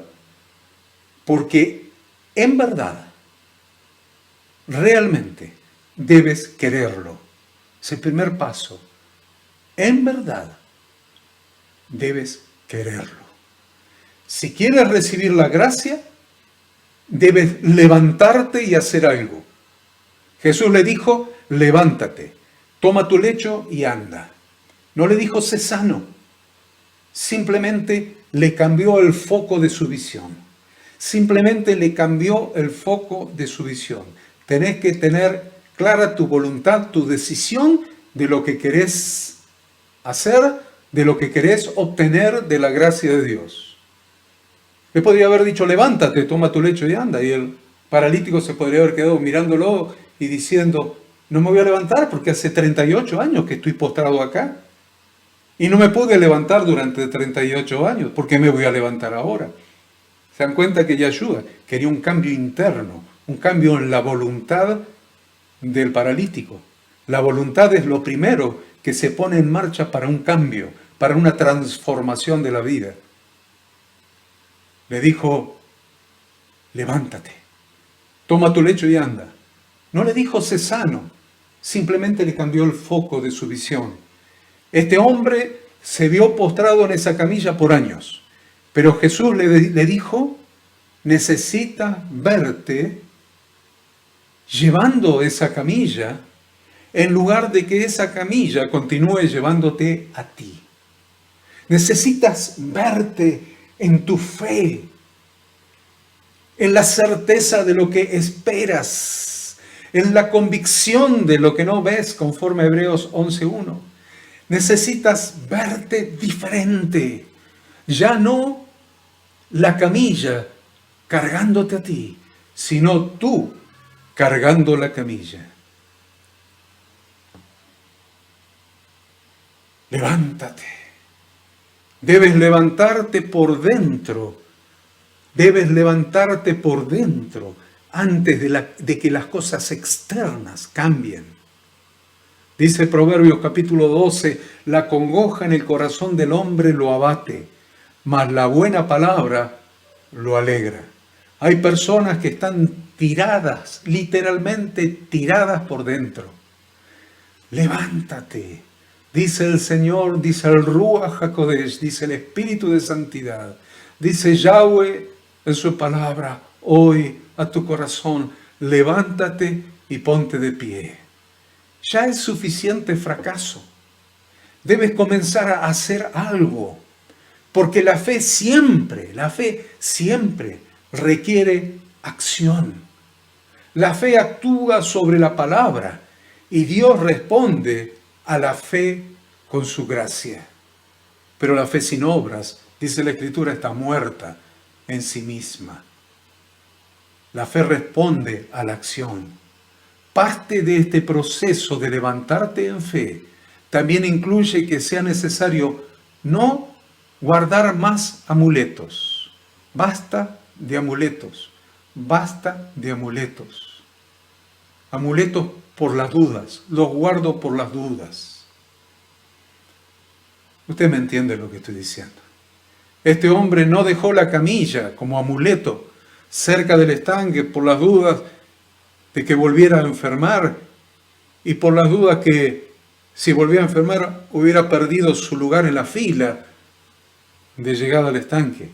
A: Porque en verdad, realmente, debes quererlo. Es el primer paso. En verdad, debes quererlo. Si quieres recibir la gracia, debes levantarte y hacer algo. Jesús le dijo, levántate, toma tu lecho y anda. No le dijo, sé sano. Simplemente le cambió el foco de su visión. Simplemente le cambió el foco de su visión. Tenés que tener clara tu voluntad, tu decisión de lo que querés hacer, de lo que querés obtener de la gracia de Dios. Le podría haber dicho, levántate, toma tu lecho y anda. Y el paralítico se podría haber quedado mirándolo y diciendo, no me voy a levantar porque hace 38 años que estoy postrado acá. Y no me pude levantar durante 38 años. ¿Por qué me voy a levantar ahora? ¿Se dan cuenta que Yeshua quería un cambio interno, un cambio en la voluntad del paralítico? La voluntad es lo primero que se pone en marcha para un cambio, para una transformación de la vida. Le dijo, levántate, toma tu lecho y anda. No le dijo, sé sano, simplemente le cambió el foco de su visión. Este hombre se vio postrado en esa camilla por años, pero Jesús le dijo, necesitas verte llevando esa camilla en lugar de que esa camilla continúe llevándote a ti. Necesitas verte en tu fe, en la certeza de lo que esperas, en la convicción de lo que no ves, conforme a Hebreos 11:1. Necesitas verte diferente, ya no la camilla cargándote a ti, sino tú cargando la camilla. Levántate. Debes levantarte por dentro. Debes levantarte por dentro antes de que las cosas externas cambien. Dice Proverbios capítulo 12, la congoja en el corazón del hombre lo abate, mas la buena palabra lo alegra. Hay personas que están tiradas, literalmente tiradas por dentro. Levántate, dice el Señor, dice el Ruach HaKodesh, dice el Espíritu de Santidad, dice Yahweh en su palabra, hoy a tu corazón, levántate y ponte de pie. Ya es suficiente fracaso. Debes comenzar a hacer algo, porque la fe siempre requiere acción. La fe actúa sobre la palabra y Dios responde a la fe con su gracia. Pero la fe sin obras, dice la Escritura, está muerta en sí misma. La fe responde a la acción. Parte de este proceso de levantarte en fe también incluye que sea necesario no guardar más amuletos. Basta de amuletos. Basta de amuletos. Amuletos por las dudas. Los guardo por las dudas. Usted me entiende lo que estoy diciendo. Este hombre no dejó la camilla como amuleto cerca del estanque por las dudas de que volviera a enfermar y por las dudas que si volvía a enfermar hubiera perdido su lugar en la fila de llegada al estanque.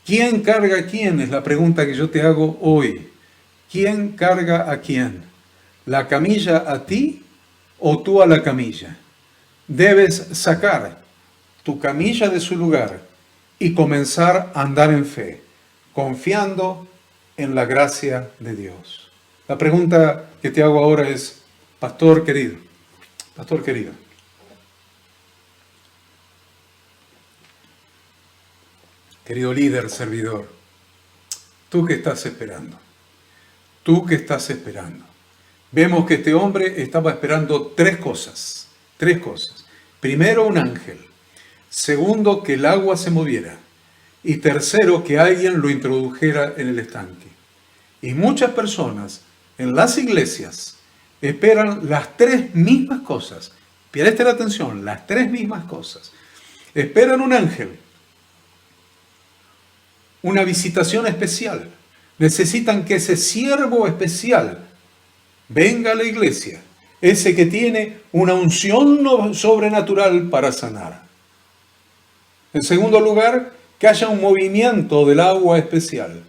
A: ¿Quién carga a quién? Es la pregunta que yo te hago hoy. ¿Quién carga a quién? ¿La camilla a ti o tú a la camilla? Debes sacar tu camilla de su lugar y comenzar a andar en fe, confiando en la gracia de Dios. La pregunta que te hago ahora es, pastor querido, querido líder, servidor, ¿tú qué estás esperando? ¿Tú qué estás esperando? Vemos que este hombre estaba esperando tres cosas. Primero, un ángel. Segundo, que el agua se moviera. Y tercero, que alguien lo introdujera en el estanque. Y muchas personas en las iglesias esperan las tres mismas cosas. Preste atención, las tres mismas cosas. Esperan un ángel. una visitación especial. Necesitan que ese siervo especial venga a la iglesia, ese que tiene una unción sobrenatural para sanar. En segundo lugar, que haya un movimiento del agua especial,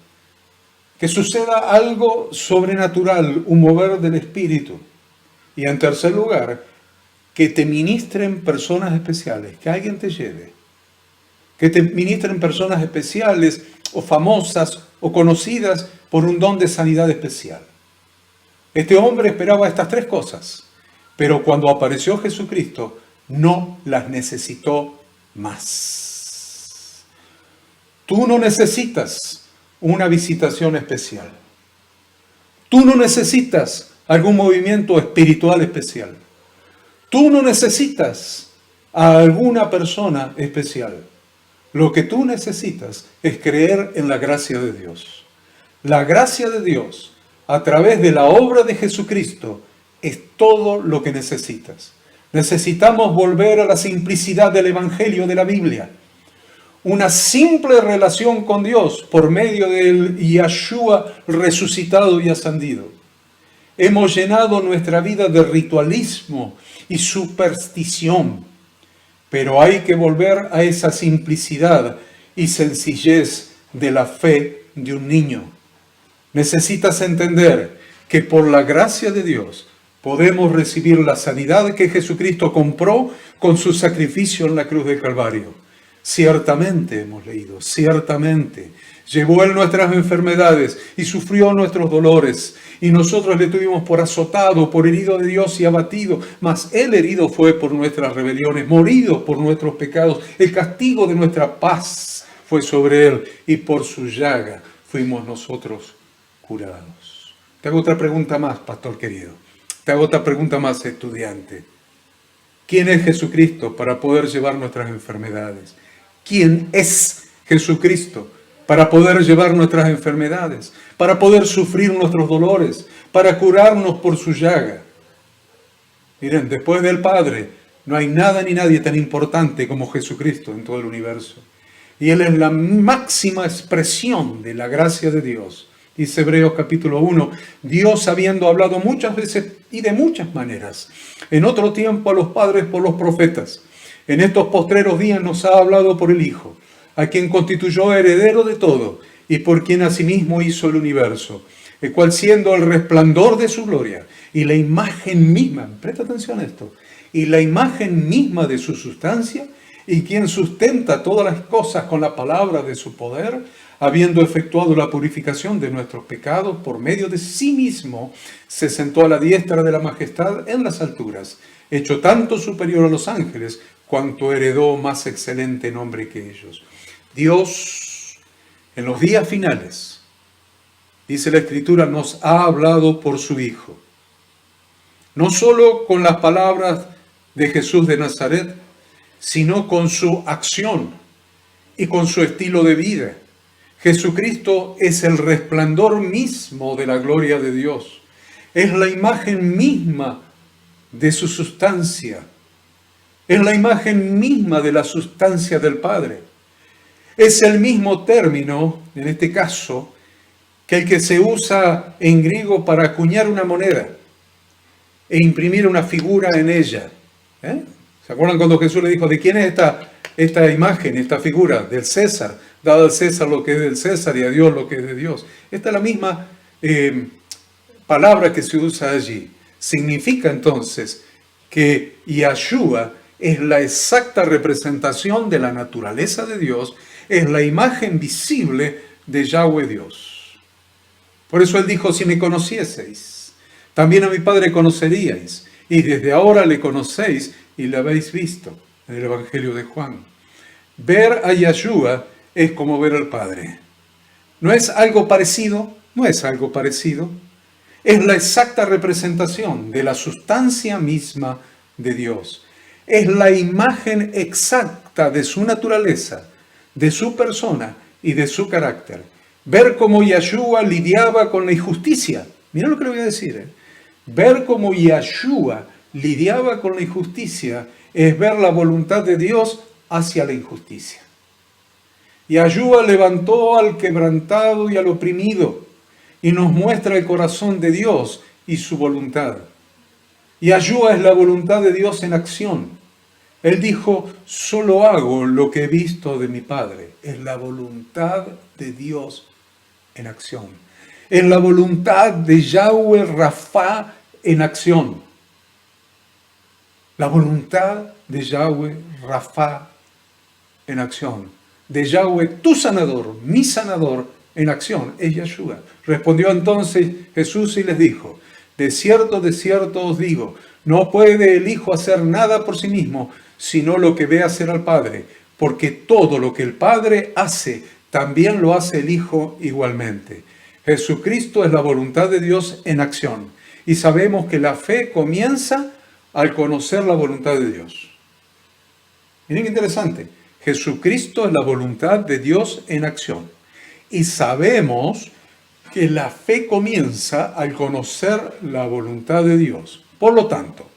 A: que suceda algo sobrenatural, un mover del Espíritu. Y en tercer lugar, que te ministren personas especiales, que alguien te lleve, que te ministren personas especiales o famosas o conocidas por un don de sanidad especial. Este hombre esperaba estas tres cosas, pero cuando apareció Jesucristo no las necesitó más. Tú no necesitas una visitación especial. Tú no necesitas algún movimiento espiritual especial. Tú no necesitas a alguna persona especial. Lo que tú necesitas es creer en la gracia de Dios. La gracia de Dios, a través de la obra de Jesucristo, es todo lo que necesitas. Necesitamos volver a la simplicidad del Evangelio de la Biblia. Una simple relación con Dios por medio del Yahshua resucitado y ascendido. Hemos llenado nuestra vida de ritualismo y superstición, pero hay que volver a esa simplicidad y sencillez de la fe de un niño. Necesitas entender que por la gracia de Dios podemos recibir la sanidad que Jesucristo compró con su sacrificio en la cruz del Calvario. Ciertamente, hemos leído, ciertamente, llevó Él nuestras enfermedades y sufrió nuestros dolores, y nosotros le tuvimos por azotado, por herido de Dios y abatido, mas Él herido fue por nuestras rebeliones, morido por nuestros pecados, el castigo de nuestra paz fue sobre Él, y por su llaga fuimos nosotros curados. Te hago otra pregunta más, pastor querido. Te hago otra pregunta más, estudiante. ¿Quién es Jesucristo para poder llevar nuestras enfermedades? ¿Quién es Jesucristo para poder llevar nuestras enfermedades, para poder sufrir nuestros dolores, para curarnos por su llaga? Miren, después del Padre, no hay nada ni nadie tan importante como Jesucristo en todo el universo. Y Él es la máxima expresión de la gracia de Dios. Dice Hebreos capítulo 1, Dios habiendo hablado muchas veces y de muchas maneras, en otro tiempo a los padres por los profetas, en estos postreros días nos ha hablado por el Hijo, a quien constituyó heredero de todo y por quien asimismo hizo el universo, el cual siendo el resplandor de su gloria y la imagen misma, presta atención a esto, y la imagen misma de su sustancia, y quien sustenta todas las cosas con la palabra de su poder, habiendo efectuado la purificación de nuestros pecados por medio de sí mismo, se sentó a la diestra de la majestad en las alturas, hecho tanto superior a los ángeles, cuanto heredó más excelente nombre que ellos. Dios, en los días finales, dice la Escritura, nos ha hablado por su Hijo. No solo con las palabras de Jesús de Nazaret, sino con su acción y con su estilo de vida. Jesucristo es el resplandor mismo de la gloria de Dios. Es la imagen misma de su sustancia. Es la imagen misma de la sustancia del Padre. Es el mismo término, en este caso, que el que se usa en griego para acuñar una moneda e imprimir una figura en ella. ¿Se acuerdan cuando Jesús le dijo, ¿de quién es esta imagen, esta figura? Del César. Dado al César lo que es del César y a Dios lo que es de Dios. Esta es la misma palabra que se usa allí. Significa entonces que Yahshua es la exacta representación de la naturaleza de Dios, es la imagen visible de Yahweh Dios. Por eso Él dijo, si me conocieseis, también a mi Padre conoceríais, y desde ahora le conocéis y le habéis visto, en el Evangelio de Juan. Ver a Yahshua es como ver al Padre. ¿No es algo parecido? No es algo parecido. Es la exacta representación de la sustancia misma de Dios. Es la imagen exacta de su naturaleza, de su persona y de su carácter. Ver cómo Yahshua lidiaba con la injusticia. Mira lo que le voy a decir. Ver cómo Yahshua lidiaba con la injusticia es ver la voluntad de Dios hacia la injusticia. Yahshua levantó al quebrantado y al oprimido y nos muestra el corazón de Dios y su voluntad. Yahshua es la voluntad de Dios en acción. Él dijo, solo hago lo que he visto de mi Padre. Es la voluntad de Dios en acción. Es la voluntad de Yahweh Rafa en acción. La voluntad de Yahweh Rafa en acción. De Yahweh, tu sanador, mi sanador, en acción. Es Yahshua. Respondió entonces Jesús y les dijo, de cierto os digo, no puede el Hijo hacer nada por sí mismo, sino lo que ve hacer al Padre, porque todo lo que el Padre hace, también lo hace el Hijo igualmente. Jesucristo es la voluntad de Dios en acción, y sabemos que la fe comienza al conocer la voluntad de Dios. Miren qué interesante. Jesucristo es la voluntad de Dios en acción, y sabemos que la fe comienza al conocer la voluntad de Dios. Por lo tanto,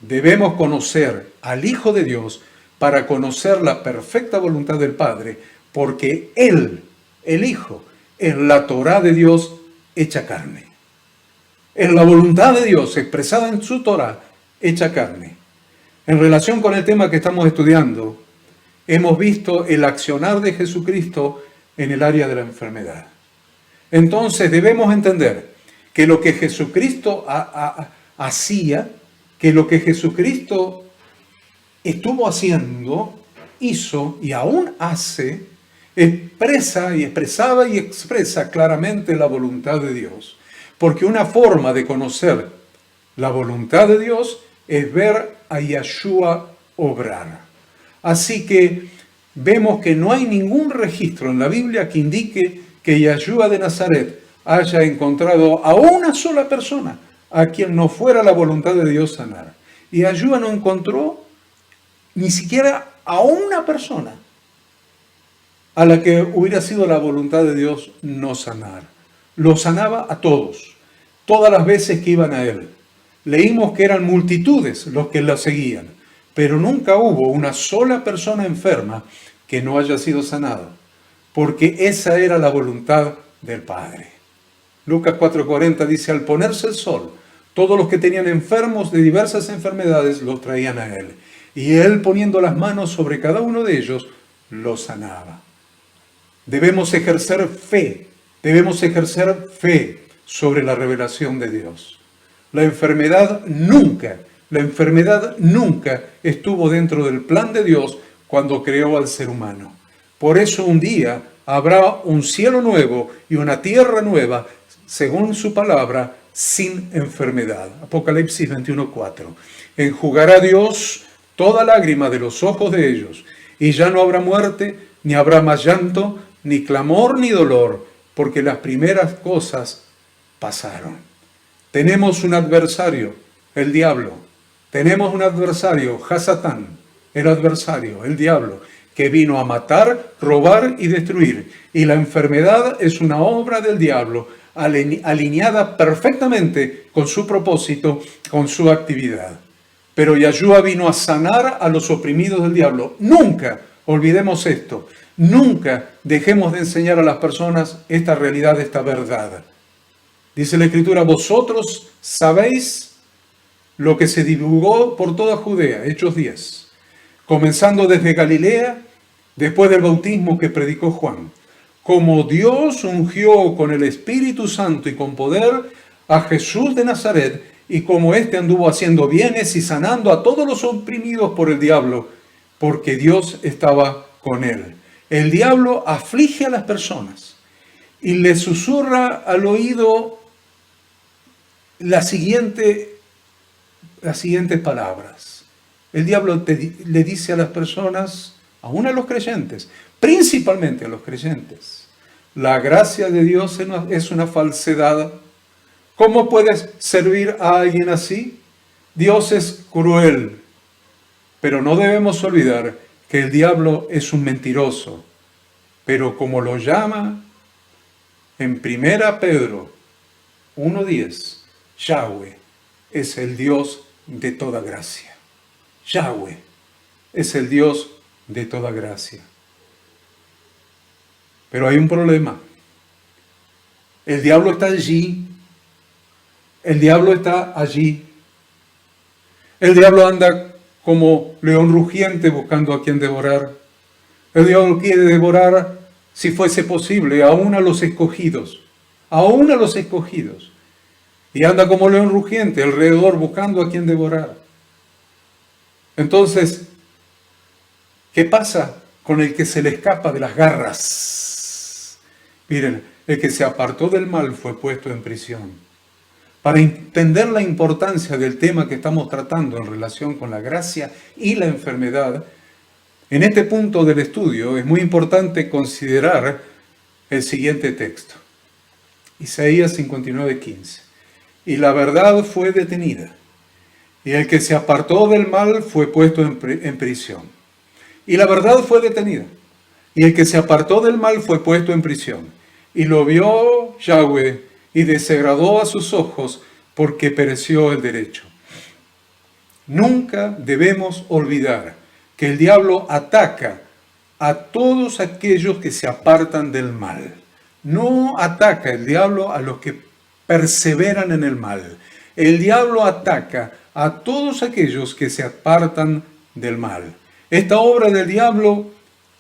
A: debemos conocer al Hijo de Dios para conocer la perfecta voluntad del Padre, porque Él, el Hijo, es la Torá de Dios hecha carne. Es la voluntad de Dios expresada en su Torá hecha carne. En relación con el tema que estamos estudiando, hemos visto el accionar de Jesucristo en el área de la enfermedad. Entonces debemos entender que lo que Jesucristo hacía, que lo que Jesucristo estuvo haciendo, hizo y aún hace, expresaba y expresa claramente la voluntad de Dios. Porque una forma de conocer la voluntad de Dios es ver a Yahshua obrar. Así que vemos que no hay ningún registro en la Biblia que indique que Yahshua de Nazaret haya encontrado a una sola persona a quien no fuera la voluntad de Dios sanar. Y Yahshua no encontró ni siquiera a una persona a la que hubiera sido la voluntad de Dios no sanar. Lo sanaba a todos, todas las veces que iban a él. Leímos que eran multitudes los que la seguían, pero nunca hubo una sola persona enferma que no haya sido sanada, porque esa era la voluntad del Padre. Lucas 4:40 dice, al ponerse el sol, todos los que tenían enfermos de diversas enfermedades los traían a él, y él poniendo las manos sobre cada uno de ellos, los sanaba. Debemos ejercer fe sobre la revelación de Dios. La enfermedad nunca estuvo dentro del plan de Dios cuando creó al ser humano. Por eso un día habrá un cielo nuevo y una tierra nueva, según su palabra, sin enfermedad. Apocalipsis 21:4. Enjugará Dios toda lágrima de los ojos de ellos, y ya no habrá muerte, ni habrá más llanto, ni clamor, ni dolor, porque las primeras cosas pasaron. Tenemos un adversario, el diablo. Tenemos un adversario, Hasatán, el adversario, el diablo, que vino a matar, robar y destruir. Y la enfermedad es una obra del diablo, alineada perfectamente con su propósito, con su actividad. Pero Yahshua vino a sanar a los oprimidos del diablo. Nunca olvidemos esto. Nunca dejemos de enseñar a las personas esta realidad, esta verdad. Dice la Escritura, vosotros sabéis lo que se divulgó por toda Judea, Hechos 10, comenzando desde Galilea, después del bautismo que predicó Juan, como Dios ungió con el Espíritu Santo y con poder a Jesús de Nazaret, y como éste anduvo haciendo bienes y sanando a todos los oprimidos por el diablo, porque Dios estaba con él. El diablo aflige a las personas y le susurra al oído las siguientes palabras. El diablo le dice a las personas, aún a los creyentes, principalmente a los creyentes, la gracia de Dios es una falsedad. ¿Cómo puedes servir a alguien así? Dios es cruel, pero no debemos olvidar que el diablo es un mentiroso, pero como lo llama en 1 Pedro 1:10, Yahweh es el Dios de toda gracia. Yahweh es el Dios de toda gracia. Pero hay un problema. El diablo está allí. El diablo está allí. El diablo anda como león rugiente buscando a quien devorar. El diablo quiere devorar, si fuese posible, aún a los escogidos. Aún a los escogidos. Y anda como león rugiente alrededor buscando a quien devorar. Entonces, ¿qué pasa con el que se le escapa de las garras? Miren, el que se apartó del mal fue puesto en prisión. Para entender la importancia del tema que estamos tratando en relación con la gracia y la enfermedad, en este punto del estudio es muy importante considerar el siguiente texto. Isaías 59:15. Y la verdad fue detenida, y el que se apartó del mal fue puesto en prisión. Y la verdad fue detenida, y el que se apartó del mal fue puesto en prisión. Y lo vio Yahweh, y desagradó a sus ojos, porque pereció el derecho. Nunca debemos olvidar que el diablo ataca a todos aquellos que se apartan del mal. No ataca el diablo a los que perseveran en el mal. El diablo ataca a todos aquellos que se apartan del mal. Esta obra del diablo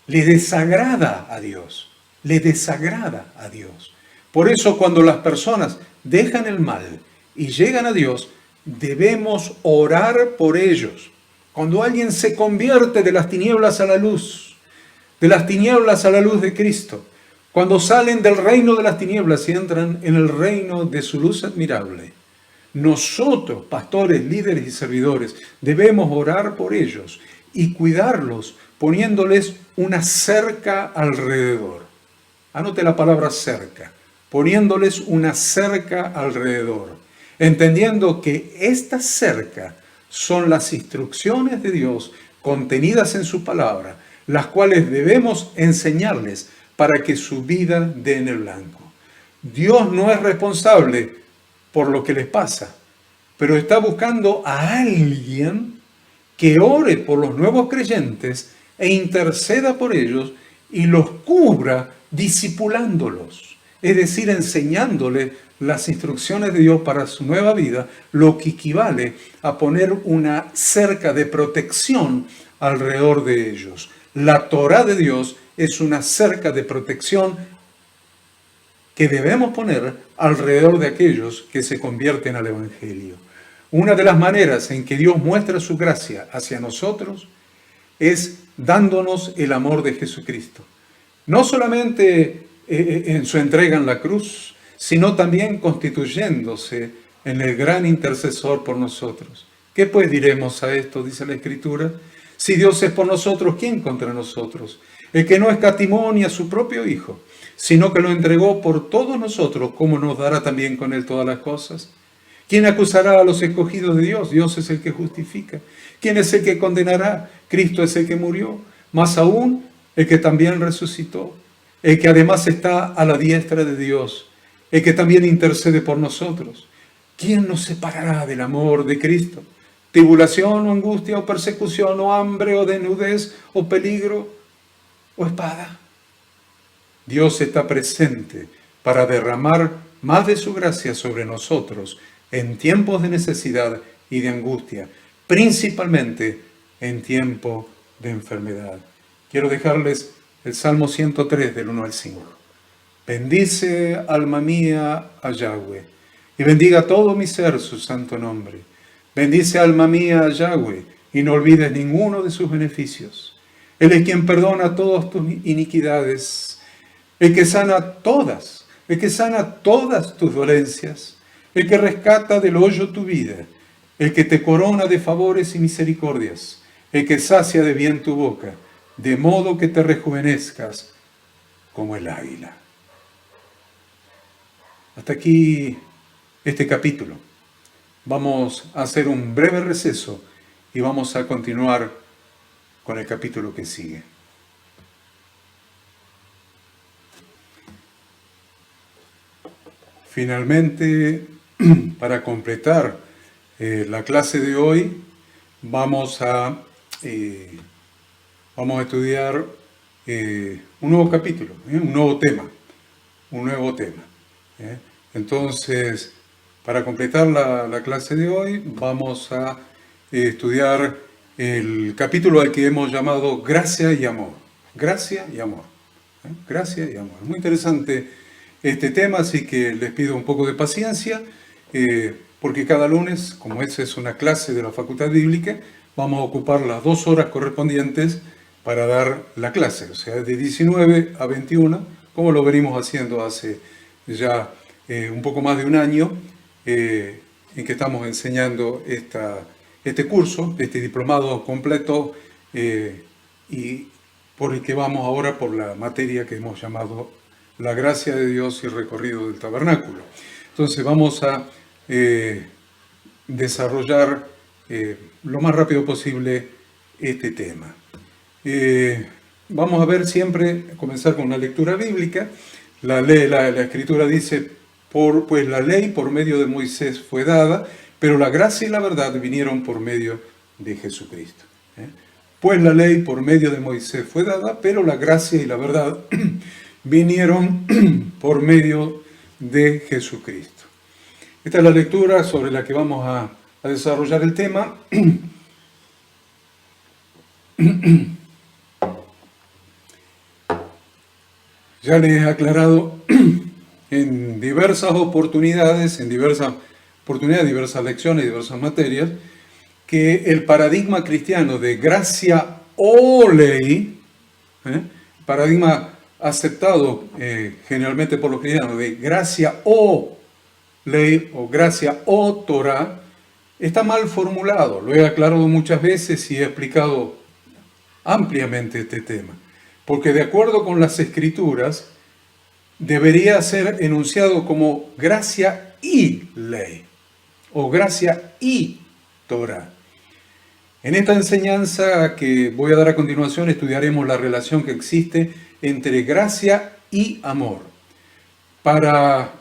A: le desagrada a Dios. Le desagrada a Dios. Por eso cuando las personas dejan el mal y llegan a Dios, debemos orar por ellos. Cuando alguien se convierte de las tinieblas a la luz, de las tinieblas a la luz de Cristo, cuando salen del reino de las tinieblas y entran en el reino de su luz admirable, nosotros, pastores, líderes y servidores, debemos orar por ellos y cuidarlos poniéndoles una cerca alrededor. Anote la palabra cerca, poniéndoles una cerca alrededor, entendiendo que esta cerca son las instrucciones de Dios contenidas en su palabra, las cuales debemos enseñarles para que su vida dé en el blanco. Dios no es responsable por lo que les pasa, pero está buscando a alguien que ore por los nuevos creyentes e interceda por ellos y los cubra discipulándolos, es decir, enseñándoles las instrucciones de Dios para su nueva vida, lo que equivale a poner una cerca de protección alrededor de ellos. La Torá de Dios es una cerca de protección que debemos poner alrededor de aquellos que se convierten al Evangelio. Una de las maneras en que Dios muestra su gracia hacia nosotros es dándonos el amor de Jesucristo. No solamente en su entrega en la cruz, sino también constituyéndose en el gran intercesor por nosotros. ¿Qué pues diremos a esto? Dice la Escritura. Si Dios es por nosotros, ¿quién contra nosotros? El que no escatimó ni a su propio Hijo, sino que lo entregó por todos nosotros, ¿cómo nos dará también con él todas las cosas? ¿Quién acusará a los escogidos de Dios? Dios es el que justifica. ¿Quién es el que condenará? Cristo es el que murió. Más aún, el que también resucitó. El que además está a la diestra de Dios. El que también intercede por nosotros. ¿Quién nos separará del amor de Cristo? ¿Tribulación o angustia o persecución o hambre o desnudez o peligro o espada? Dios está presente para derramar más de su gracia sobre nosotros en tiempos de necesidad y de angustia, principalmente en tiempo de enfermedad. Quiero dejarles el Salmo 103 del 1 al 5. Bendice, alma mía, a Yahweh, y bendiga todo mi ser su santo nombre. Bendice, alma mía, a Yahweh, y no olvides ninguno de sus beneficios. Él es quien perdona todas tus iniquidades, el que sana todas tus dolencias, el que rescata del hoyo tu vida, el que te corona de favores y misericordias, el que sacia de bien tu boca, de modo que te rejuvenezcas como el águila. Hasta aquí este capítulo. Vamos a hacer un breve receso y vamos a continuar con el capítulo que sigue. Finalmente, para completar la clase de hoy, vamos a estudiar un nuevo capítulo, un nuevo tema, un nuevo tema. Entonces, para completar la clase de hoy, vamos a estudiar el capítulo al que hemos llamado Gracia y Amor. Gracia y Amor. Gracia y Amor. Muy interesante este tema, así que les pido un poco de paciencia, porque cada lunes, como esa es una clase de la Facultad Bíblica, vamos a ocupar las 2 horas correspondientes para dar la clase, o sea, de 19 a 21, como lo venimos haciendo hace ya un poco más de un año, en que estamos enseñando este curso, este diplomado completo, y por el que vamos ahora por la materia que hemos llamado la gracia de Dios y recorrido del tabernáculo. Entonces vamos a desarrollar lo más rápido posible este tema. Vamos a ver siempre, comenzar con una lectura bíblica. La Escritura dice, pues la ley por medio de Moisés fue dada, pero la gracia y la verdad vinieron por medio de Jesucristo. Pues la ley por medio de Moisés fue dada, pero la gracia y la verdad vinieron por medio de Jesucristo. Esta es la lectura sobre la que vamos a desarrollar el tema. Ya les he aclarado en diversas oportunidades, diversas lecciones, diversas materias, que el paradigma cristiano de gracia o ley, paradigma aceptado generalmente por los cristianos de gracia o ley o gracia o Torah, está mal formulado. Lo he aclarado muchas veces y he explicado ampliamente este tema. Porque de acuerdo con las Escrituras, debería ser enunciado como gracia y ley, o gracia y Torah. En esta enseñanza que voy a dar a continuación, estudiaremos la relación que existe entre gracia y amor, para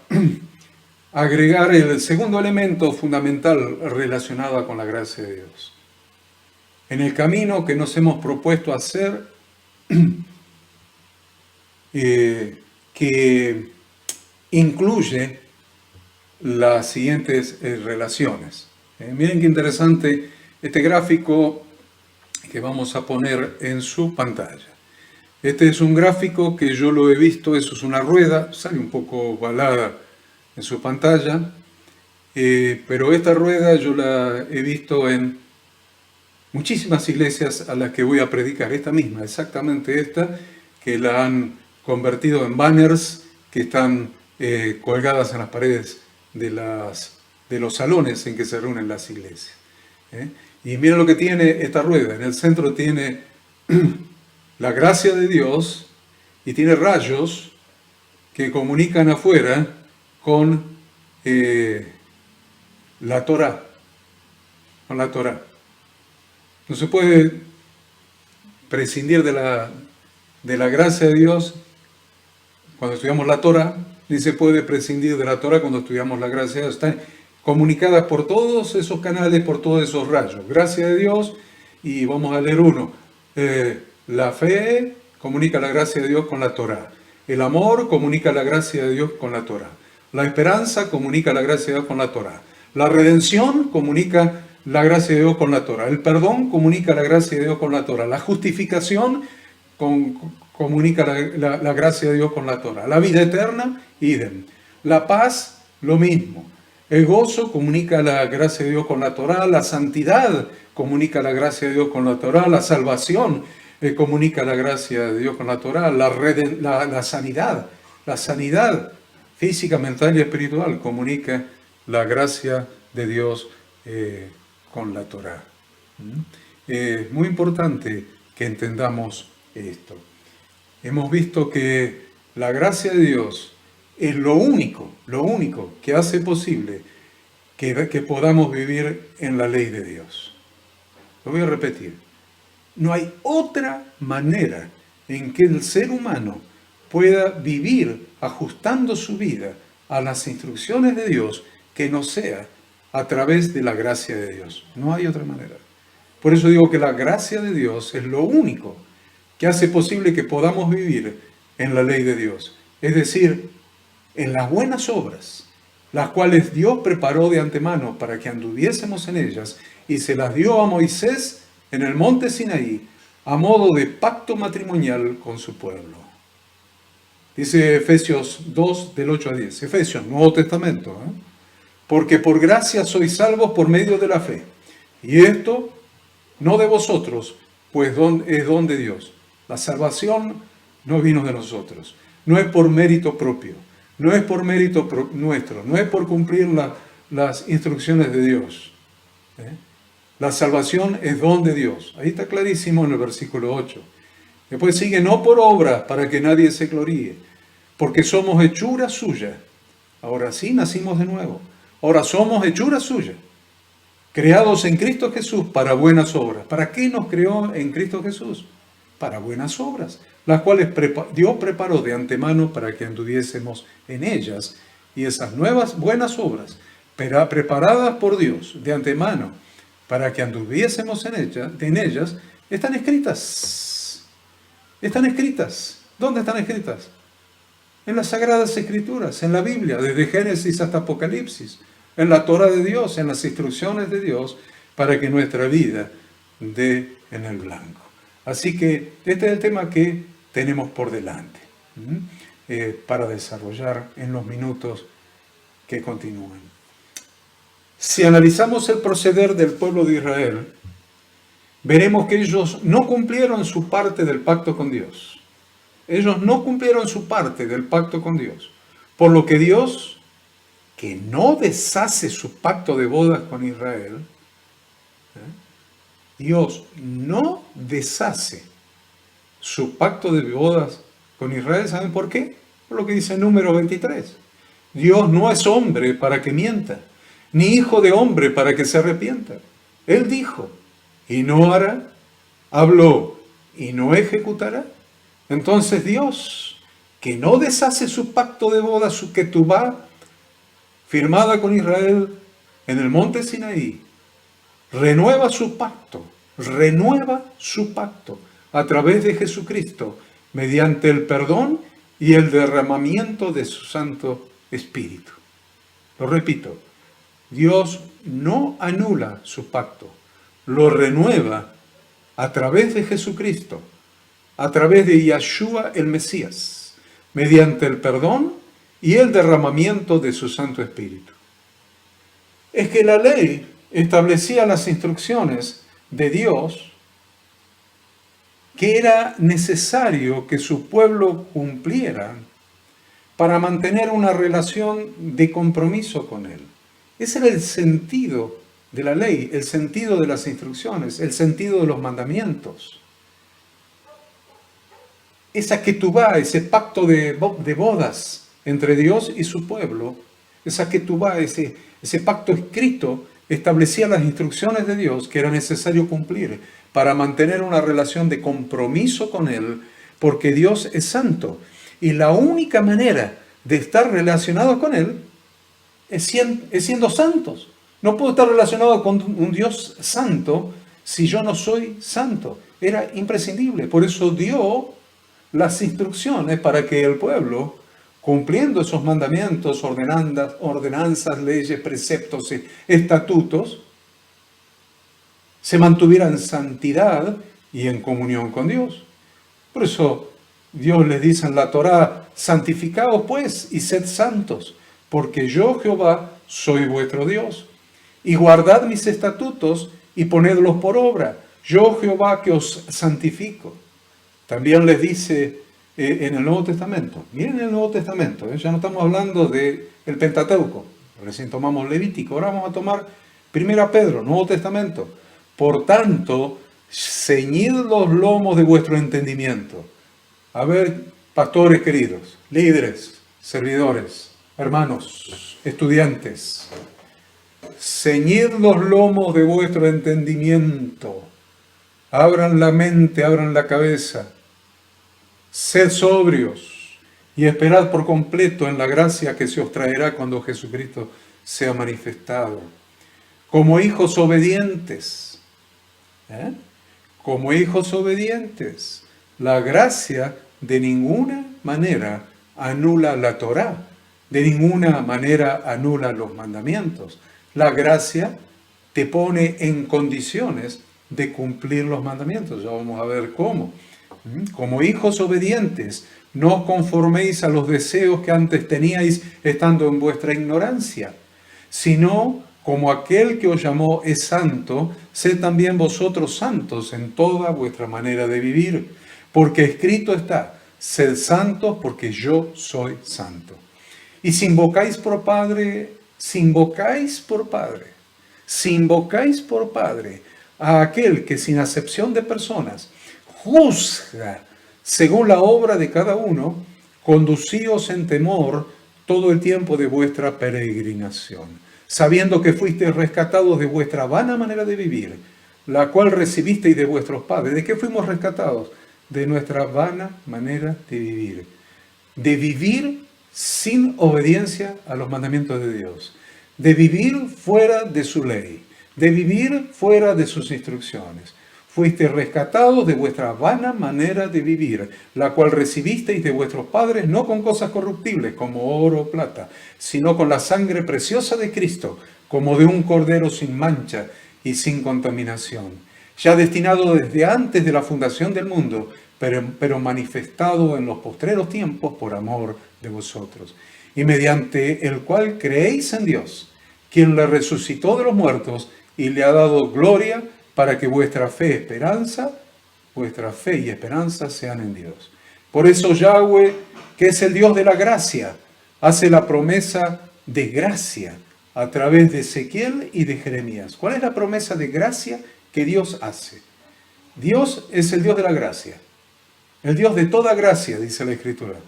A: agregar el segundo elemento fundamental relacionado con la gracia de Dios. En el camino que nos hemos propuesto hacer, que incluye las siguientes relaciones. Miren qué interesante este gráfico que vamos a poner en su pantalla. Este es un gráfico que yo lo he visto, eso es una rueda, sale un poco ovalada en su pantalla, pero esta rueda yo la he visto en muchísimas iglesias a las que voy a predicar, esta misma, exactamente esta, que la han convertido en banners que están colgadas en las paredes de los salones en que se reúnen las iglesias. Y miren lo que tiene esta rueda. En el centro tiene la gracia de Dios y tiene rayos que comunican afuera con la Torá. Con la Torá. No se puede prescindir de la gracia de Dios cuando estudiamos la Torá, ni se puede prescindir de la Torá cuando estudiamos la gracia de Dios. Están comunicadas por todos esos canales, por todos esos rayos. Gracia de Dios, y vamos a leer uno. La fe comunica la gracia de Dios con la Torá. El amor comunica la gracia de Dios con la Torá. La esperanza comunica la gracia de Dios con la Torá. La redención comunica la gracia de Dios con la Torá. El perdón comunica la gracia de Dios con la Torá. La justificación comunica la gracia de Dios con la Torá. La vida eterna, idem. La paz, lo mismo. El gozo comunica la gracia de Dios con la Torá. La santidad comunica la gracia de Dios con la Torá. La salvación comunica la gracia de Dios con la Torá. La sanidad física, mental y espiritual comunica la gracia de Dios con la Torá. Es muy importante que entendamos esto. Hemos visto que la gracia de Dios es lo único que hace posible que podamos vivir en la ley de Dios. Lo voy a repetir. No hay otra manera en que el ser humano pueda vivir ajustando su vida a las instrucciones de Dios que no sea a través de la gracia de Dios. No hay otra manera. Por eso digo que la gracia de Dios es lo único que hace posible que podamos vivir en la ley de Dios, es decir, en las buenas obras, las cuales Dios preparó de antemano para que anduviésemos en ellas, y se las dio a Moisés en el monte Sinaí, a modo de pacto matrimonial con su pueblo. Dice Efesios 2, del 8 a 10. Efesios, Nuevo Testamento. Porque por gracia sois salvos por medio de la fe. Y esto no de vosotros, pues es don de Dios. La salvación no vino de nosotros. No es por mérito propio. No es por mérito nuestro. No es por cumplir las instrucciones de Dios. La salvación es don de Dios. Ahí está clarísimo en el versículo 8. Después sigue, no por obra, para que nadie se gloríe, porque somos hechura suya. Ahora sí nacimos de nuevo. Ahora somos hechura suya, creados en Cristo Jesús para buenas obras. ¿Para qué nos creó en Cristo Jesús? Para buenas obras, las cuales Dios preparó de antemano para que anduviésemos en ellas. Y esas nuevas buenas obras, pero preparadas por Dios de antemano para que anduviésemos en ellas, están escritas. Están escritas. ¿Dónde están escritas? En las Sagradas Escrituras, en la Biblia, desde Génesis hasta Apocalipsis, en la Torah de Dios, en las instrucciones de Dios, para que nuestra vida dé en el blanco. Así que este es el tema que tenemos por delante, para desarrollar en los minutos que continúan. Si analizamos el proceder del pueblo de Israel, veremos que ellos no cumplieron su parte del pacto con Dios. Ellos no cumplieron su parte del pacto con Dios. Por lo que Dios, que no deshace su pacto de bodas con Israel, Dios no deshace su pacto de bodas con Israel. ¿Saben por qué? Por lo que dice Número 23. Dios no es hombre para que mienta, ni hijo de hombre para que se arrepienta. Él dijo, y no hará, habló, y no ejecutará. Entonces Dios, que no deshace su pacto de bodas, su ketubá, firmada con Israel en el monte Sinaí, renueva su pacto a través de Jesucristo, mediante el perdón y el derramamiento de su Santo Espíritu. Lo repito, Dios no anula su pacto, lo renueva a través de Jesucristo, a través de Yeshua el Mesías, mediante el perdón y el derramamiento de su Santo Espíritu. Es que la ley establecía las instrucciones de Dios que era necesario que su pueblo cumpliera para mantener una relación de compromiso con Él. Ese era el sentido de la ley, el sentido de las instrucciones, el sentido de los mandamientos. Esa ketubá, ese pacto de bodas entre Dios y su pueblo, esa ketubá, ese pacto escrito, establecía las instrucciones de Dios que era necesario cumplir para mantener una relación de compromiso con Él, porque Dios es santo. Y la única manera de estar relacionado con Él es siendo santos. No puedo estar relacionado con un Dios santo si yo no soy santo. Era imprescindible. Por eso dio las instrucciones para que el pueblo, cumpliendo esos mandamientos, ordenanzas, leyes, preceptos, estatutos, se mantuviera en santidad y en comunión con Dios. Por eso Dios les dice en la Torá, santificaos pues y sed santos, porque yo Jehová soy vuestro Dios. Y guardad mis estatutos y ponedlos por obra. Yo Jehová que os santifico. También les dice en el Nuevo Testamento. Miren el Nuevo Testamento. Ya no estamos hablando del Pentateuco. Recién tomamos Levítico. Ahora vamos a tomar 1 Pedro, Nuevo Testamento. Por tanto, ceñid los lomos de vuestro entendimiento. A ver, pastores queridos, líderes, servidores, hermanos, estudiantes. Ceñid los lomos de vuestro entendimiento. Abran la mente, abran la cabeza. Sed sobrios y esperad por completo en la gracia que se os traerá cuando Jesucristo sea manifestado. Como hijos obedientes, como hijos obedientes, La gracia de ninguna manera anula la Torá, de ninguna manera anula los mandamientos. La gracia te pone en condiciones de cumplir los mandamientos. Ya vamos a ver cómo. Como hijos obedientes, no os conforméis a los deseos que antes teníais estando en vuestra ignorancia, sino como aquel que os llamó es santo, sed también vosotros santos en toda vuestra manera de vivir. Porque escrito está, sed santos porque yo soy santo. Y si invocáis por Padre a aquel que sin acepción de personas juzga según la obra de cada uno, conducíos en temor todo el tiempo de vuestra peregrinación, sabiendo que fuisteis rescatados de vuestra vana manera de vivir, la cual recibisteis de vuestros padres. ¿De qué fuimos rescatados? De nuestra vana manera de vivir sin obediencia a los mandamientos de Dios, de vivir fuera de su ley, de vivir fuera de sus instrucciones. Fuisteis rescatados de vuestra vana manera de vivir, la cual recibisteis de vuestros padres, no con cosas corruptibles como oro o plata, sino con la sangre preciosa de Cristo, como de un cordero sin mancha y sin contaminación, ya destinado desde antes de la fundación del mundo, pero manifestado en los postreros tiempos por amor de vosotros, y mediante el cual creéis en Dios, quien le resucitó de los muertos y le ha dado gloria, para que vuestra fe y esperanza sean en Dios. Por eso Yahweh, que es el Dios de la gracia, hace la promesa de gracia a través de Ezequiel y de Jeremías. ¿Cuál es la promesa de gracia que Dios hace? Dios es el Dios de la gracia, el Dios de toda gracia, dice la Escritura.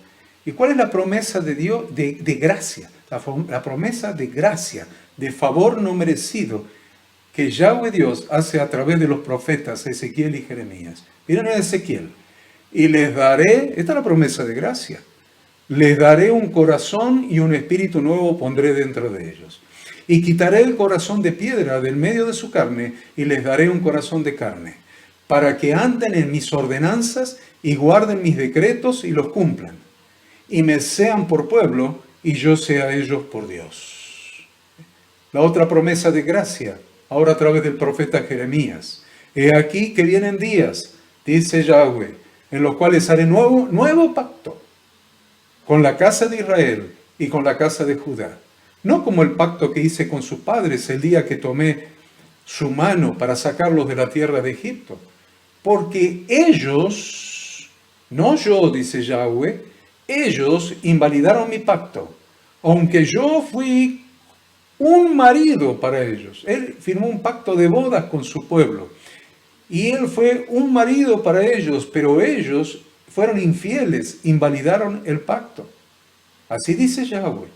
A: ¿Y cuál es la promesa de Dios de gracia? La promesa de gracia, de favor no merecido, que Yahweh Dios hace a través de los profetas Ezequiel y Jeremías. Miren a Ezequiel. Y les daré, esta es la promesa de gracia, les daré un corazón y un espíritu nuevo pondré dentro de ellos. Y quitaré el corazón de piedra del medio de su carne y les daré un corazón de carne, para que anden en mis ordenanzas y guarden mis decretos y los cumplan. Y me sean por pueblo y yo sea ellos por Dios. La otra promesa de gracia, ahora a través del profeta Jeremías. He aquí que vienen días, dice Yahweh, en los cuales haré nuevo pacto con la casa de Israel y con la casa de Judá. No como el pacto que hice con sus padres el día que tomé su mano para sacarlos de la tierra de Egipto. Porque ellos, no yo, dice Yahweh, ellos invalidaron mi pacto, aunque yo fui un marido para ellos. Él firmó un pacto de bodas con su pueblo. Y él fue un marido para ellos, pero ellos fueron infieles, invalidaron el pacto. Así dice Yahweh.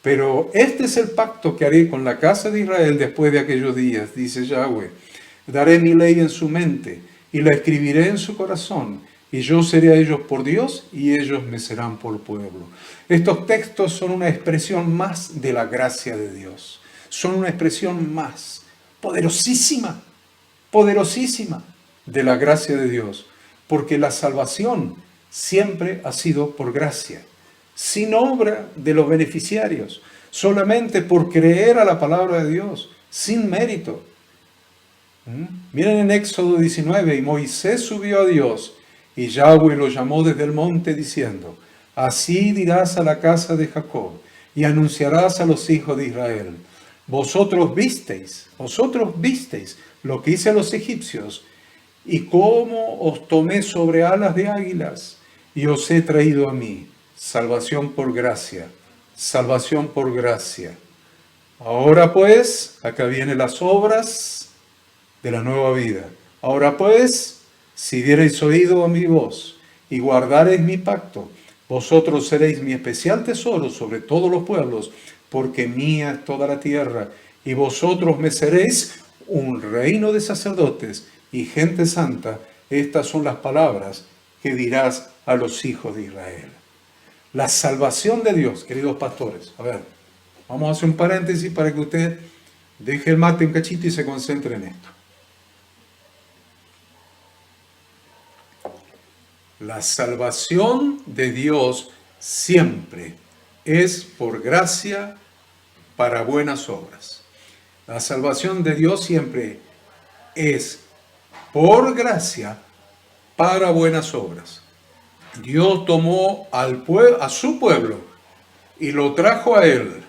A: Pero este es el pacto que haré con la casa de Israel después de aquellos días, dice Yahweh. Daré mi ley en su mente y la escribiré en su corazón. Y yo seré a ellos por Dios y ellos me serán por pueblo. Estos textos son una expresión más de la gracia de Dios. Son una expresión más poderosísima de la gracia de Dios. Porque la salvación siempre ha sido por gracia, sin obra de los beneficiarios, solamente por creer a la palabra de Dios, sin mérito. Miren en Éxodo 19, y Moisés subió a Dios, y Yahweh lo llamó desde el monte diciendo, así dirás a la casa de Jacob, y anunciarás a los hijos de Israel, vosotros visteis lo que hice a los egipcios, y cómo os tomé sobre alas de águilas, y os he traído a mí, salvación por gracia. Ahora pues, acá vienen las obras de la nueva vida. Ahora pues, si diereis oído a mi voz y guardareis mi pacto, vosotros seréis mi especial tesoro sobre todos los pueblos, porque mía es toda la tierra, y vosotros me seréis un reino de sacerdotes y gente santa. Estas son las palabras que dirás a los hijos de Israel. La salvación de Dios, queridos pastores. A ver, vamos a hacer un paréntesis para que usted deje el mate un cachito y se concentre en esto. La salvación de Dios siempre es por gracia para buenas obras. La salvación de Dios siempre es por gracia para buenas obras. Dios tomó a su pueblo y lo trajo a él.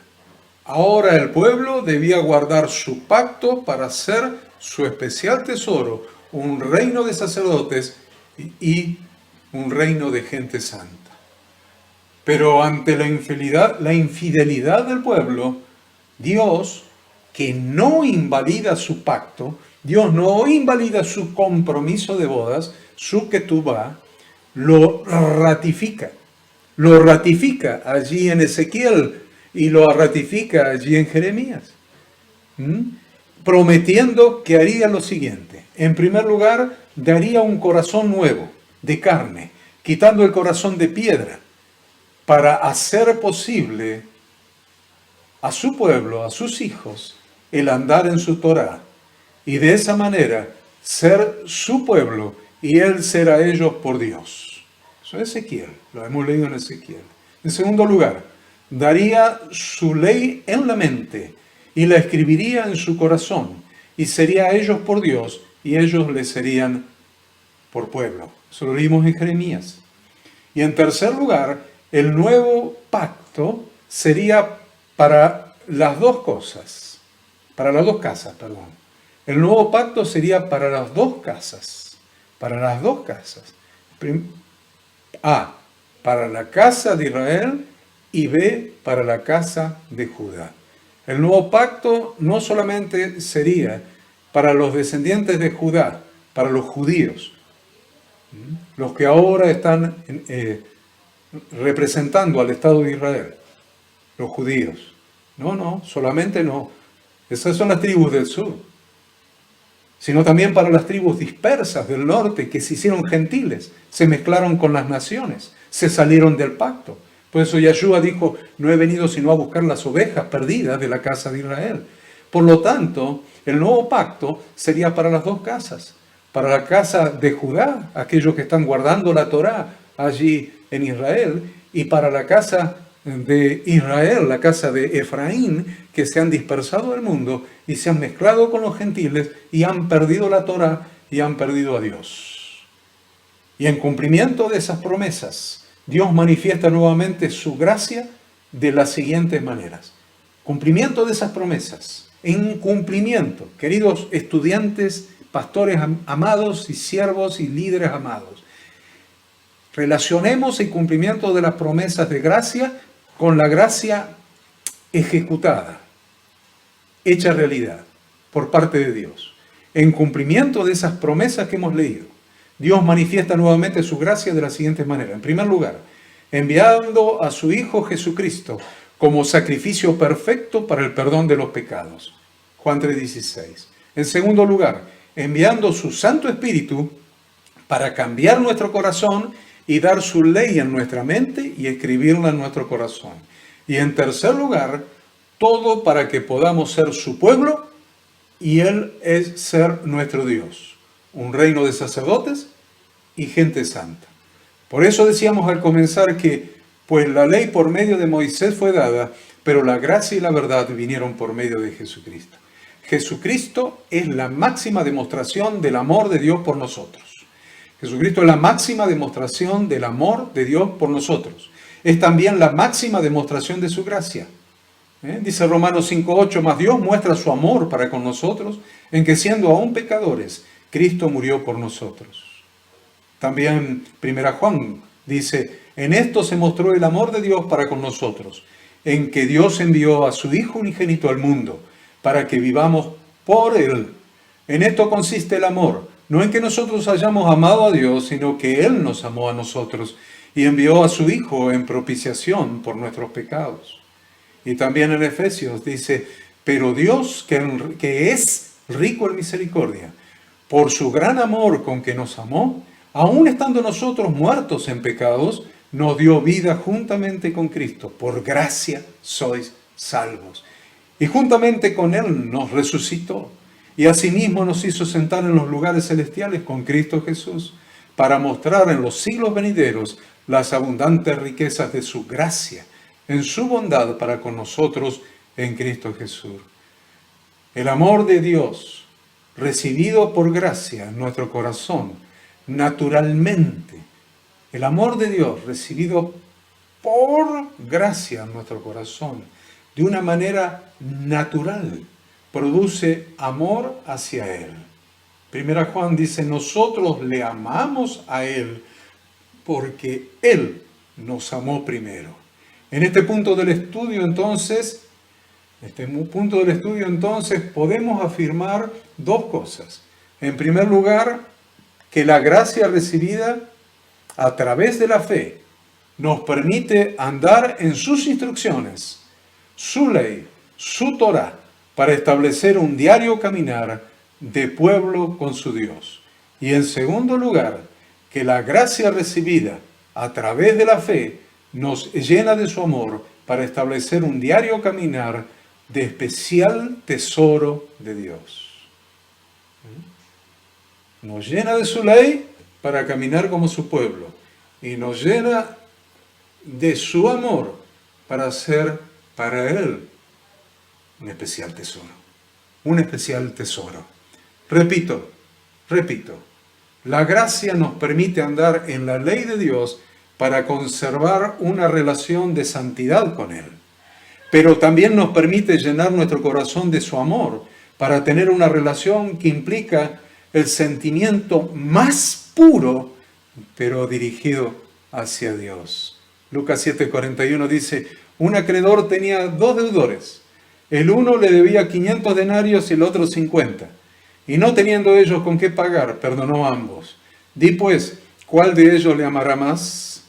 A: Ahora el pueblo debía guardar su pacto para hacer su especial tesoro, un reino de sacerdotes y un reino de gente santa. Pero ante la infidelidad del pueblo, Dios, que no invalida su pacto, Dios no invalida su compromiso de bodas, su ketubá, lo ratifica. Lo ratifica allí en Ezequiel y lo ratifica allí en Jeremías. Prometiendo que haría lo siguiente. En primer lugar, daría un corazón nuevo, de carne, quitando el corazón de piedra, para hacer posible a su pueblo, a sus hijos, el andar en su Torá. Y de esa manera ser su pueblo y él ser a ellos por Dios. Eso es Ezequiel, lo hemos leído en Ezequiel. En segundo lugar, daría su ley en la mente y la escribiría en su corazón y sería a ellos por Dios y ellos le serían por pueblo. Eso lo leímos en Jeremías. Y en tercer lugar, el nuevo pacto sería para las dos cosas, para las dos casas, perdón. El nuevo pacto sería para las dos casas, para las dos casas. A, para la casa de Israel y B, para la casa de Judá. El nuevo pacto no solamente sería para los descendientes de Judá, para los judíos, los que ahora están representando al Estado de Israel, los judíos. No, solamente no. Esas son las tribus del sur. Sino también para las tribus dispersas del norte que se hicieron gentiles, se mezclaron con las naciones, se salieron del pacto. Por eso Yahshua dijo, no he venido sino a buscar las ovejas perdidas de la casa de Israel. Por lo tanto, el nuevo pacto sería para las dos casas. Para la casa de Judá, aquellos que están guardando la Torá allí en Israel, y para la casa de Israel, la casa de Efraín, que se han dispersado del mundo y se han mezclado con los gentiles y han perdido la Torá y han perdido a Dios. Y en cumplimiento de esas promesas, Dios manifiesta nuevamente su gracia de las siguientes maneras. Cumplimiento de esas promesas. En cumplimiento, queridos estudiantes, pastores amados y siervos y líderes amados, relacionemos el cumplimiento de las promesas de gracia con la gracia ejecutada, hecha realidad por parte de Dios. En cumplimiento de esas promesas que hemos leído, Dios manifiesta nuevamente su gracia de la siguiente manera. En primer lugar, enviando a su Hijo Jesucristo como sacrificio perfecto para el perdón de los pecados. Juan 3:16. En segundo lugar, enviando su Santo Espíritu para cambiar nuestro corazón y dar su ley en nuestra mente y escribirla en nuestro corazón. Y en tercer lugar, todo para que podamos ser su pueblo y Él es ser nuestro Dios. Un reino de sacerdotes y gente santa. Por eso decíamos al comenzar que, pues la ley por medio de Moisés fue dada, pero la gracia y la verdad vinieron por medio de Jesucristo. Jesucristo es la máxima demostración del amor de Dios por nosotros. Jesucristo es la máxima demostración del amor de Dios por nosotros. Es también la máxima demostración de su gracia. Dice Romanos 5:8, mas Dios muestra su amor para con nosotros en que siendo aún pecadores, Cristo murió por nosotros. También 1 Juan dice, en esto se mostró el amor de Dios para con nosotros, en que Dios envió a su Hijo unigénito al mundo, para que vivamos por Él. En esto consiste el amor, no en que nosotros hayamos amado a Dios, sino que Él nos amó a nosotros y envió a su Hijo en propiciación por nuestros pecados. Y también en Efesios dice, pero Dios, que es rico en misericordia, por su gran amor con que nos amó, aun estando nosotros muertos en pecados, nos dio vida juntamente con Cristo. Por gracia sois salvos. Y juntamente con Él nos resucitó. Y asimismo nos hizo sentar en los lugares celestiales con Cristo Jesús, para mostrar en los siglos venideros las abundantes riquezas de su gracia, en su bondad para con nosotros en Cristo Jesús. El amor de Dios, recibido por gracia en nuestro corazón, naturalmente, el amor de Dios recibido por gracia en nuestro corazón, de una manera natural, produce amor hacia Él. Primera Juan dice, nosotros le amamos a Él porque Él nos amó primero. En este punto del estudio entonces, podemos afirmar dos cosas. En primer lugar, que la gracia recibida a través de la fe nos permite andar en sus instrucciones, su ley, su Torá, para establecer un diario caminar de pueblo con su Dios. Y en segundo lugar, que la gracia recibida a través de la fe nos llena de su amor para establecer un diario caminar de especial tesoro de Dios. Nos llena de su ley para caminar como su pueblo y nos llena de su amor para ser para Él un especial tesoro. Un especial tesoro. Repito, la gracia nos permite andar en la ley de Dios para conservar una relación de santidad con Él. Pero también nos permite llenar nuestro corazón de su amor para tener una relación que implica el sentimiento más puro, pero dirigido hacia Dios. Lucas 7:41 dice, un acreedor tenía 2 deudores. El uno le debía 500 denarios y el otro 50. Y no teniendo ellos con qué pagar, perdonó a ambos. Di pues, ¿cuál de ellos le amará más?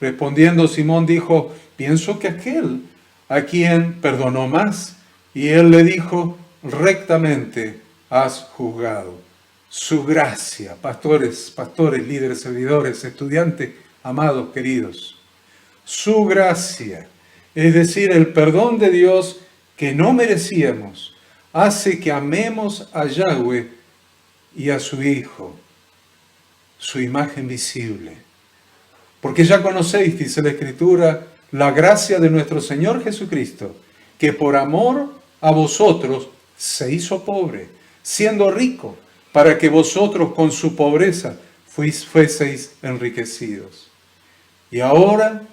A: Respondiendo Simón dijo, pienso que aquel a quien perdonó más. Y él le dijo, rectamente has juzgado. Su gracia, pastores, líderes, servidores, estudiantes, amados, queridos. Su gracia, es decir, el perdón de Dios que no merecíamos, hace que amemos a Yahweh y a su Hijo, su imagen visible. Porque ya conocéis, dice la Escritura, la gracia de nuestro Señor Jesucristo, que por amor a vosotros se hizo pobre, siendo rico, para que vosotros con su pobreza fueseis enriquecidos. Y ahora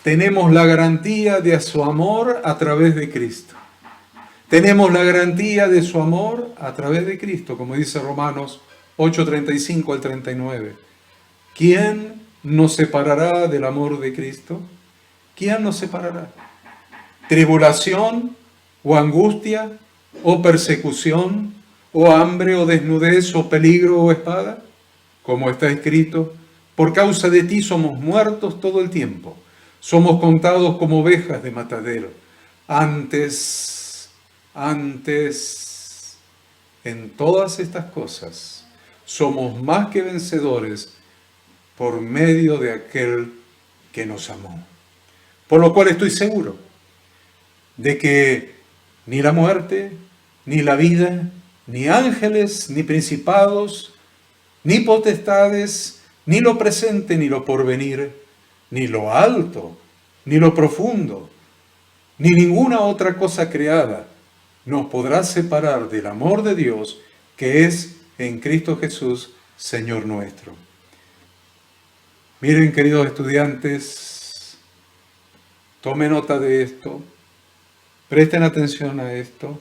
A: tenemos la garantía de su amor a través de Cristo. Tenemos la garantía de su amor a través de Cristo, como dice Romanos 8:35 al 39. ¿Quién nos separará del amor de Cristo? ¿Quién nos separará? ¿Tribulación o angustia o persecución o hambre o desnudez o peligro o espada? Como está escrito, por causa de ti somos muertos todo el tiempo. Somos contados como ovejas de matadero. Antes, en todas estas cosas, somos más que vencedores por medio de aquel que nos amó. Por lo cual estoy seguro de que ni la muerte, ni la vida, ni ángeles, ni principados, ni potestades, ni lo presente, ni lo porvenir, ni lo alto, ni lo profundo, ni ninguna otra cosa creada nos podrá separar del amor de Dios que es en Cristo Jesús, Señor nuestro. Miren, queridos estudiantes, tomen nota de esto, presten atención a esto.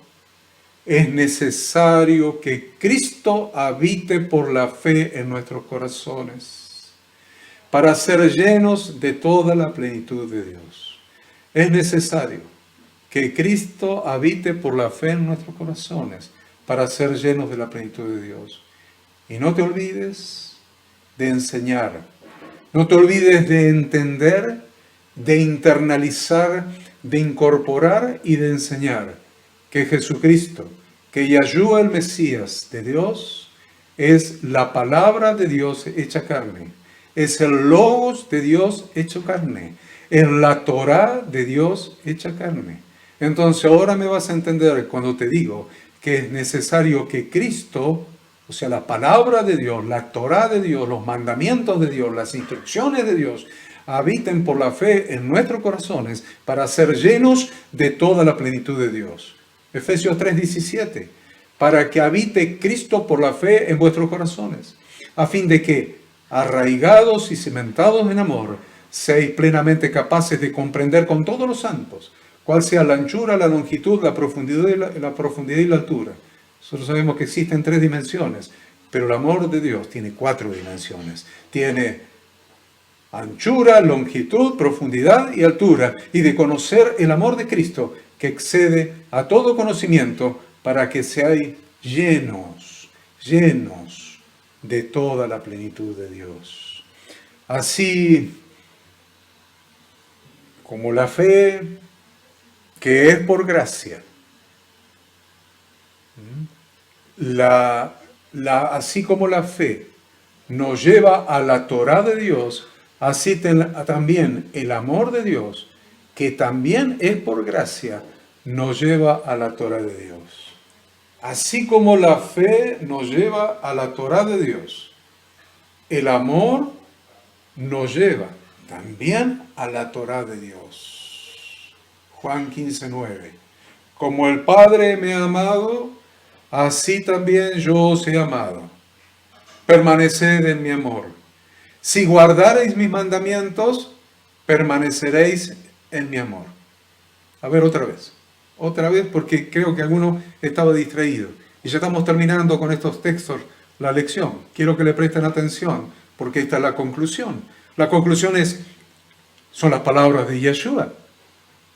A: Es necesario que Cristo habite por la fe en nuestros corazones para ser llenos de toda la plenitud de Dios. Es necesario que Cristo habite por la fe en nuestros corazones para ser llenos de la plenitud de Dios. Y no te olvides de enseñar, no te olvides de entender, de internalizar, de incorporar y de enseñar que Jesucristo, que Yahshua el Mesías de Dios, es la palabra de Dios hecha carne, es el Logos de Dios hecho carne, es la Torá de Dios hecha carne. Entonces ahora me vas a entender cuando te digo que es necesario que Cristo o sea, la palabra de Dios, la Torá de Dios, los mandamientos de Dios, las instrucciones de Dios, habiten por la fe en nuestros corazones para ser llenos de toda la plenitud de Dios. Efesios 3:17, para que habite Cristo por la fe en vuestros corazones, a fin de que, arraigados y cimentados en amor, seáis plenamente capaces de comprender con todos los santos cuál sea la anchura, la longitud, la profundidad y la altura. Nosotros sabemos que existen 3 dimensiones, pero el amor de Dios tiene 4 dimensiones. Tiene anchura, longitud, profundidad y altura, y de conocer el amor de Cristo que excede a todo conocimiento, para que seáis llenos de toda la plenitud de Dios. Así como la fe, que es por gracia, así como la fe nos lleva a la Torá de Dios, así también el amor de Dios, que también es por gracia, nos lleva a la Torá de Dios. Así como la fe nos lleva a la Torá de Dios, el amor nos lleva también a la Torá de Dios. Juan 15:9. Como el Padre me ha amado, así también yo os he amado. Permaneced en mi amor. Si guardareis mis mandamientos, permaneceréis en mi amor. A ver, otra vez, porque creo que alguno estaba distraído. Y ya estamos terminando con estos textos la lección. Quiero que le presten atención, porque esta es la conclusión. La conclusión son las palabras de Yeshua,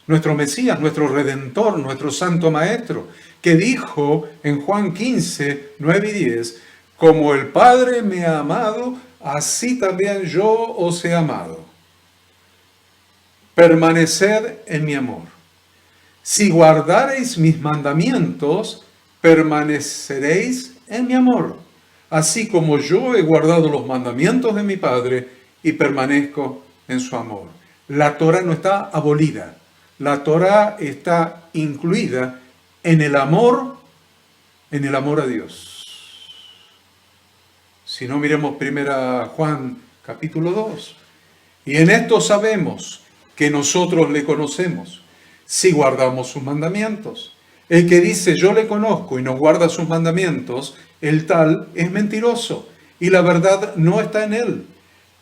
A: nuestro Mesías, nuestro Redentor, nuestro Santo Maestro, que dijo en Juan 15:9 y 10, como el Padre me ha amado, así también yo os he amado. Permaneced en mi amor. Si guardareis mis mandamientos, permaneceréis en mi amor, así como yo he guardado los mandamientos de mi Padre y permanezco en su amor. La Torá no está abolida, la Torá está incluida en el amor a Dios. Si no, miremos 1 Juan capítulo 2. Y en esto sabemos que nosotros le conocemos, si guardamos sus mandamientos. El que dice yo le conozco y no guarda sus mandamientos, el tal es mentiroso y la verdad no está en él.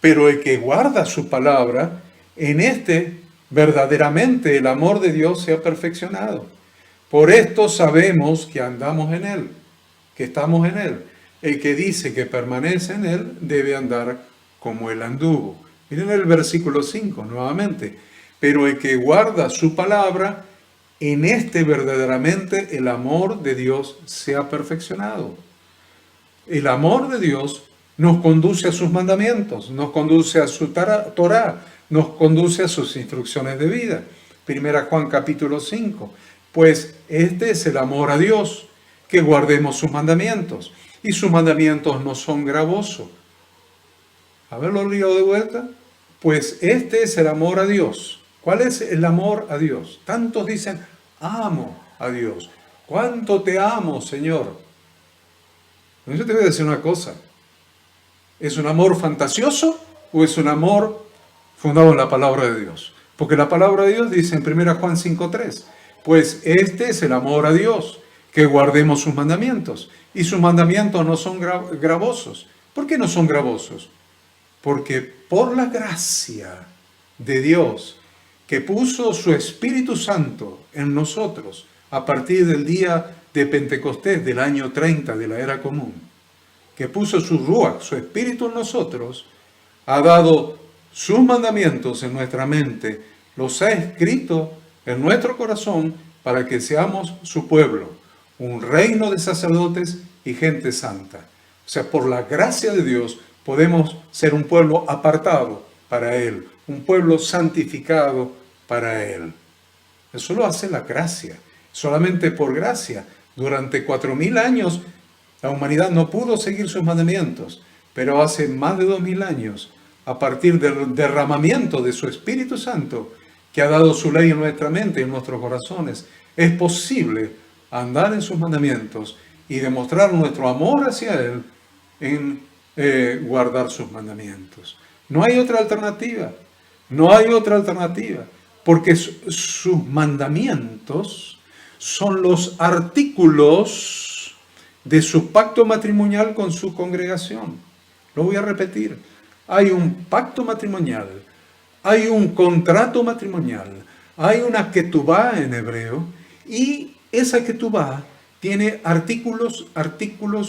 A: Pero el que guarda su palabra, en este verdaderamente el amor de Dios se ha perfeccionado. Por esto sabemos que andamos en él, que estamos en él. El que dice que permanece en él debe andar como él anduvo. Miren el versículo 5 nuevamente. Pero el que guarda su palabra, en este verdaderamente el amor de Dios se ha perfeccionado. El amor de Dios nos conduce a sus mandamientos, nos conduce a su Torá, nos conduce a sus instrucciones de vida. 1 Juan capítulo 5. Pues este es el amor a Dios, que guardemos sus mandamientos. Y sus mandamientos no son gravosos. ¿Haberlo leído de vuelta? Pues este es el amor a Dios. ¿Cuál es el amor a Dios? Tantos dicen, amo a Dios. ¿Cuánto te amo, Señor? Yo te voy a decir una cosa. ¿Es un amor fantasioso o es un amor fundado en la palabra de Dios? Porque la palabra de Dios dice en 1 Juan 5:3, pues este es el amor a Dios, que guardemos sus mandamientos. Y sus mandamientos no son gravosos. ¿Por qué no son gravosos? Porque por la gracia de Dios, que puso su Espíritu Santo en nosotros a partir del día de Pentecostés del año 30 de la era común, que puso su Ruach, su Espíritu en nosotros, ha dado sus mandamientos en nuestra mente, los ha escrito en nuestro corazón para que seamos su pueblo, un reino de sacerdotes y gente santa. O sea, por la gracia de Dios podemos ser un pueblo apartado para Él, un pueblo santificado para Él. Eso lo hace la gracia, solamente por gracia. Durante 4000 años la humanidad no pudo seguir sus mandamientos, pero hace más de 2000 años, a partir del derramamiento de su Espíritu Santo, que ha dado su ley en nuestra mente y en nuestros corazones, es posible andar en sus mandamientos y demostrar nuestro amor hacia Él en guardar sus mandamientos. No hay otra alternativa. No hay otra alternativa. Porque sus mandamientos son los artículos de su pacto matrimonial con su congregación. Lo voy a repetir. Hay un pacto matrimonial, hay un contrato matrimonial, hay una ketubá en hebreo, y esa ketubá tiene artículos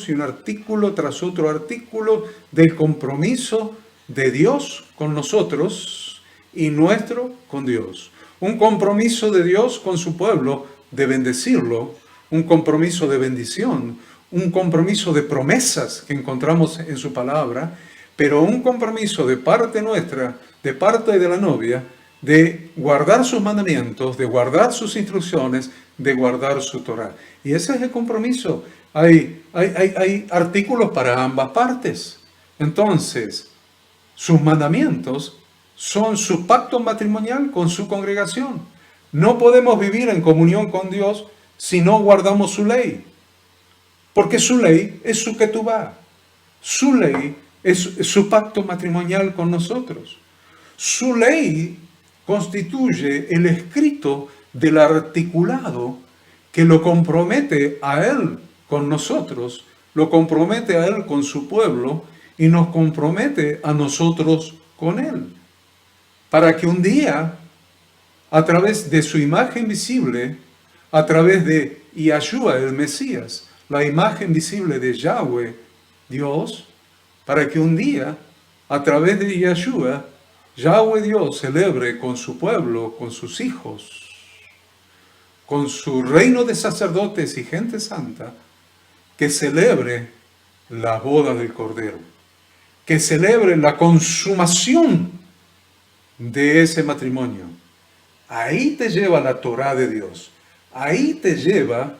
A: y un artículo tras otro artículo del compromiso de Dios con nosotros y nuestro con Dios. Un compromiso de Dios con su pueblo de bendecirlo, un compromiso de bendición, un compromiso de promesas que encontramos en su palabra, pero un compromiso de parte nuestra, de parte de la novia, de guardar sus mandamientos, de guardar sus instrucciones, de guardar su Torah. Y ese es el compromiso. Hay artículos para ambas partes. Entonces, sus mandamientos son su pacto matrimonial con su congregación. No podemos vivir en comunión con Dios si no guardamos su ley. Porque su ley es su ketubá. Su ley es su pacto matrimonial con nosotros. Su ley constituye el escrito del articulado que lo compromete a Él con nosotros, lo compromete a Él con su pueblo y nos compromete a nosotros con Él. Para que un día, a través de su imagen visible, a través de Yahshua, el Mesías, la imagen visible de Yahweh, Dios, para que un día, a través de Yahshua, Yahweh Dios celebre con su pueblo, con sus hijos, con su reino de sacerdotes y gente santa, que celebre la boda del Cordero, que celebre la consumación de ese matrimonio. Ahí te lleva la Torá de Dios, ahí te lleva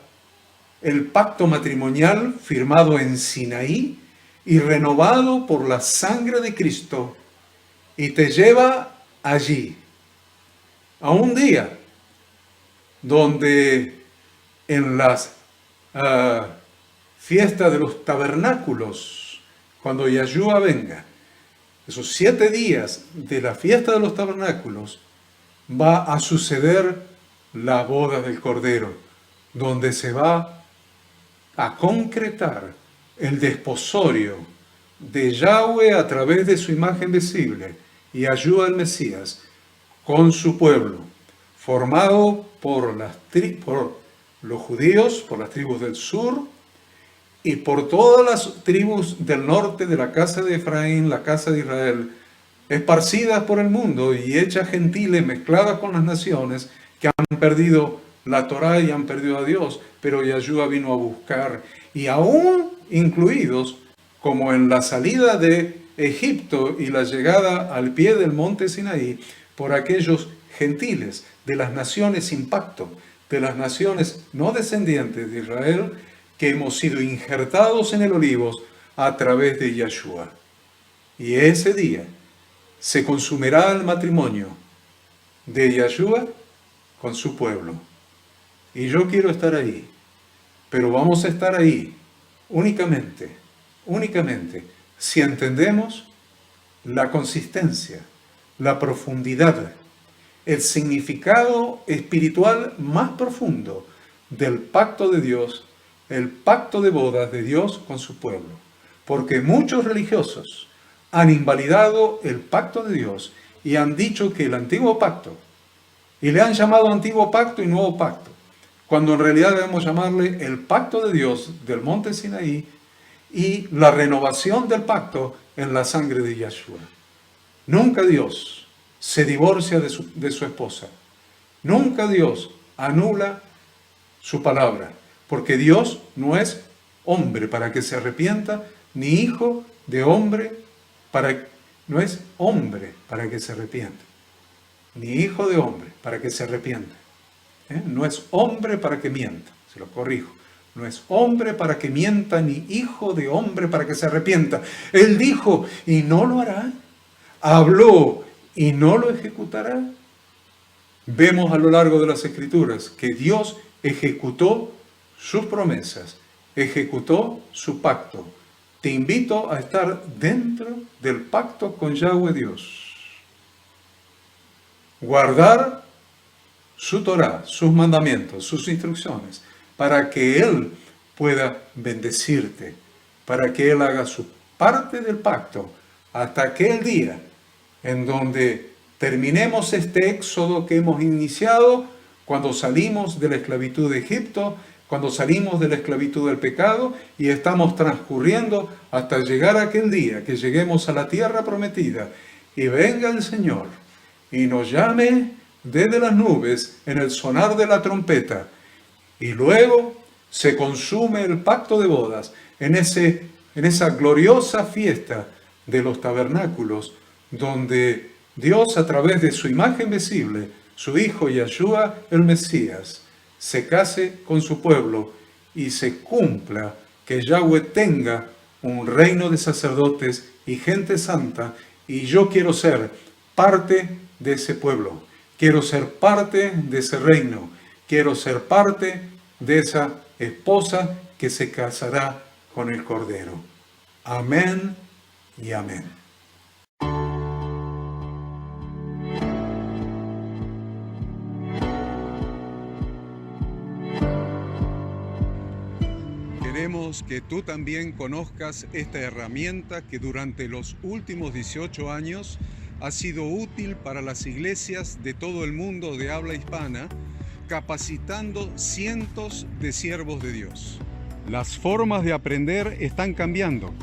A: el pacto matrimonial firmado en Sinaí y renovado por la sangre de Cristo, y te lleva allí, a un día donde en las fiestas de los tabernáculos, cuando Yahshua venga, esos 7 días de la fiesta de los tabernáculos, va a suceder la boda del Cordero, donde se va a concretar el desposorio de Yahweh a través de su imagen visible y Yahshua el Mesías con su pueblo, formado por los judíos, por las tribus del sur y por todas las tribus del norte de la casa de Efraín, la casa de Israel, esparcidas por el mundo y hechas gentiles, mezcladas con las naciones que han perdido la Torá y han perdido a Dios, pero Yahshua vino a buscar, y aún incluidos, como en la salida de Egipto y la llegada al pie del monte Sinaí, por aquellos gentiles de las naciones sin pacto, de las naciones no descendientes de Israel, que hemos sido injertados en el Olivos a través de Yahshua. Y ese día se consumirá el matrimonio de Yahshua con su pueblo. Y yo quiero estar ahí, pero vamos a estar ahí únicamente si entendemos la consistencia, la profundidad, el significado espiritual más profundo del pacto de Dios, el pacto de bodas de Dios con su pueblo. Porque muchos religiosos han invalidado el pacto de Dios y han dicho que el antiguo pacto, y le han llamado antiguo pacto y nuevo pacto, cuando en realidad debemos llamarle el pacto de Dios del monte Sinaí y la renovación del pacto en la sangre de Yahshua. Nunca Dios se divorcia de su esposa. Nunca Dios anula su palabra, porque Dios no es hombre para que se arrepienta, ni hijo de hombre no es hombre para que se arrepienta, ni hijo de hombre para que se arrepienta. No es hombre para que mienta, se lo corrijo. No es hombre para que mienta, ni hijo de hombre para que se arrepienta. Él dijo, y no lo hará. Habló, y no lo ejecutará. Vemos a lo largo de las Escrituras que Dios ejecutó sus promesas ejecutó su pacto. Te invito a estar dentro del pacto con Yahweh Dios. Guardar su Torah, sus mandamientos, sus instrucciones, para que Él pueda bendecirte, para que Él haga su parte del pacto, hasta aquel día en donde terminemos este éxodo que hemos iniciado, cuando salimos de la esclavitud de Egipto, cuando salimos de la esclavitud del pecado y estamos transcurriendo hasta llegar a aquel día, que lleguemos a la tierra prometida y venga el Señor y nos llame desde las nubes en el sonar de la trompeta, y luego se consume el pacto de bodas en esa gloriosa fiesta de los tabernáculos, donde Dios, a través de su imagen visible, su Hijo Yahshua el Mesías, se case con su pueblo y se cumpla que Yahweh tenga un reino de sacerdotes y gente santa, y yo quiero ser parte de ese pueblo, quiero ser parte de ese reino, quiero ser parte de esa esposa que se casará con el Cordero. Amén y amén. Queremos que tú también conozcas esta herramienta que durante los últimos 18 años ha sido útil para las iglesias de todo el mundo de habla hispana, capacitando cientos de siervos de Dios. Las formas de aprender están cambiando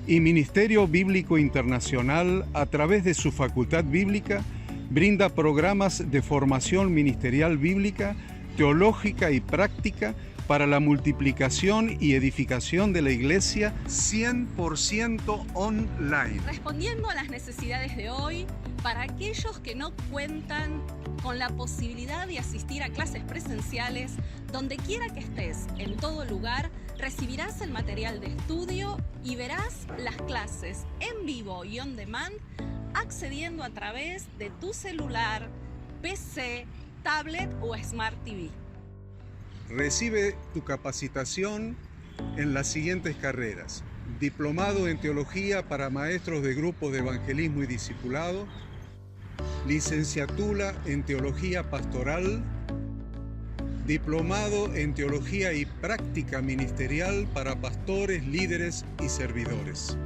A: y Ministerio Bíblico Internacional, a través de su facultad bíblica, brinda programas de formación ministerial bíblica, teológica y práctica para la multiplicación y edificación de la iglesia 100% online.
B: Respondiendo a las necesidades de hoy, para aquellos que no cuentan con la posibilidad de asistir a clases presenciales, donde quiera que estés, en todo lugar, recibirás el material de estudio y verás las clases en vivo y on demand, accediendo a través de tu celular, PC, tablet o Smart TV.
A: Recibe tu capacitación en las siguientes carreras: diplomado en teología para maestros de grupos de evangelismo y discipulado, licenciatura en teología pastoral, diplomado en teología y práctica ministerial para pastores, líderes y servidores.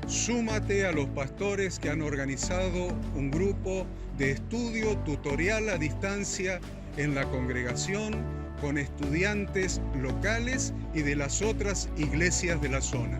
A: Súmate a los pastores que han organizado un grupo de estudio tutorial a distancia en la congregación con estudiantes locales y de las otras iglesias de la zona.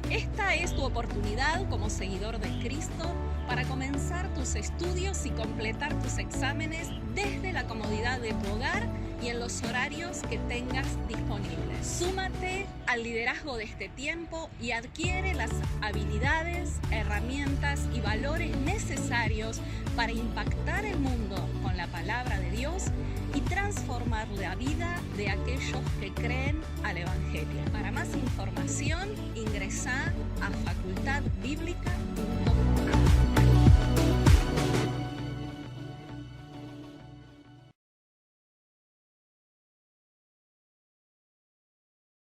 B: Esta es tu oportunidad como seguidor de Cristo para comenzar tus estudios y completar tus exámenes desde la comodidad de tu hogar y en los horarios que tengas disponibles. Súmate al liderazgo de este tiempo y adquiere las habilidades, herramientas y valores necesarios para impactar el mundo con la palabra de Dios y transformar la vida de aquellos que creen al Evangelio. Para más información, ingresá a facultadbiblica.com.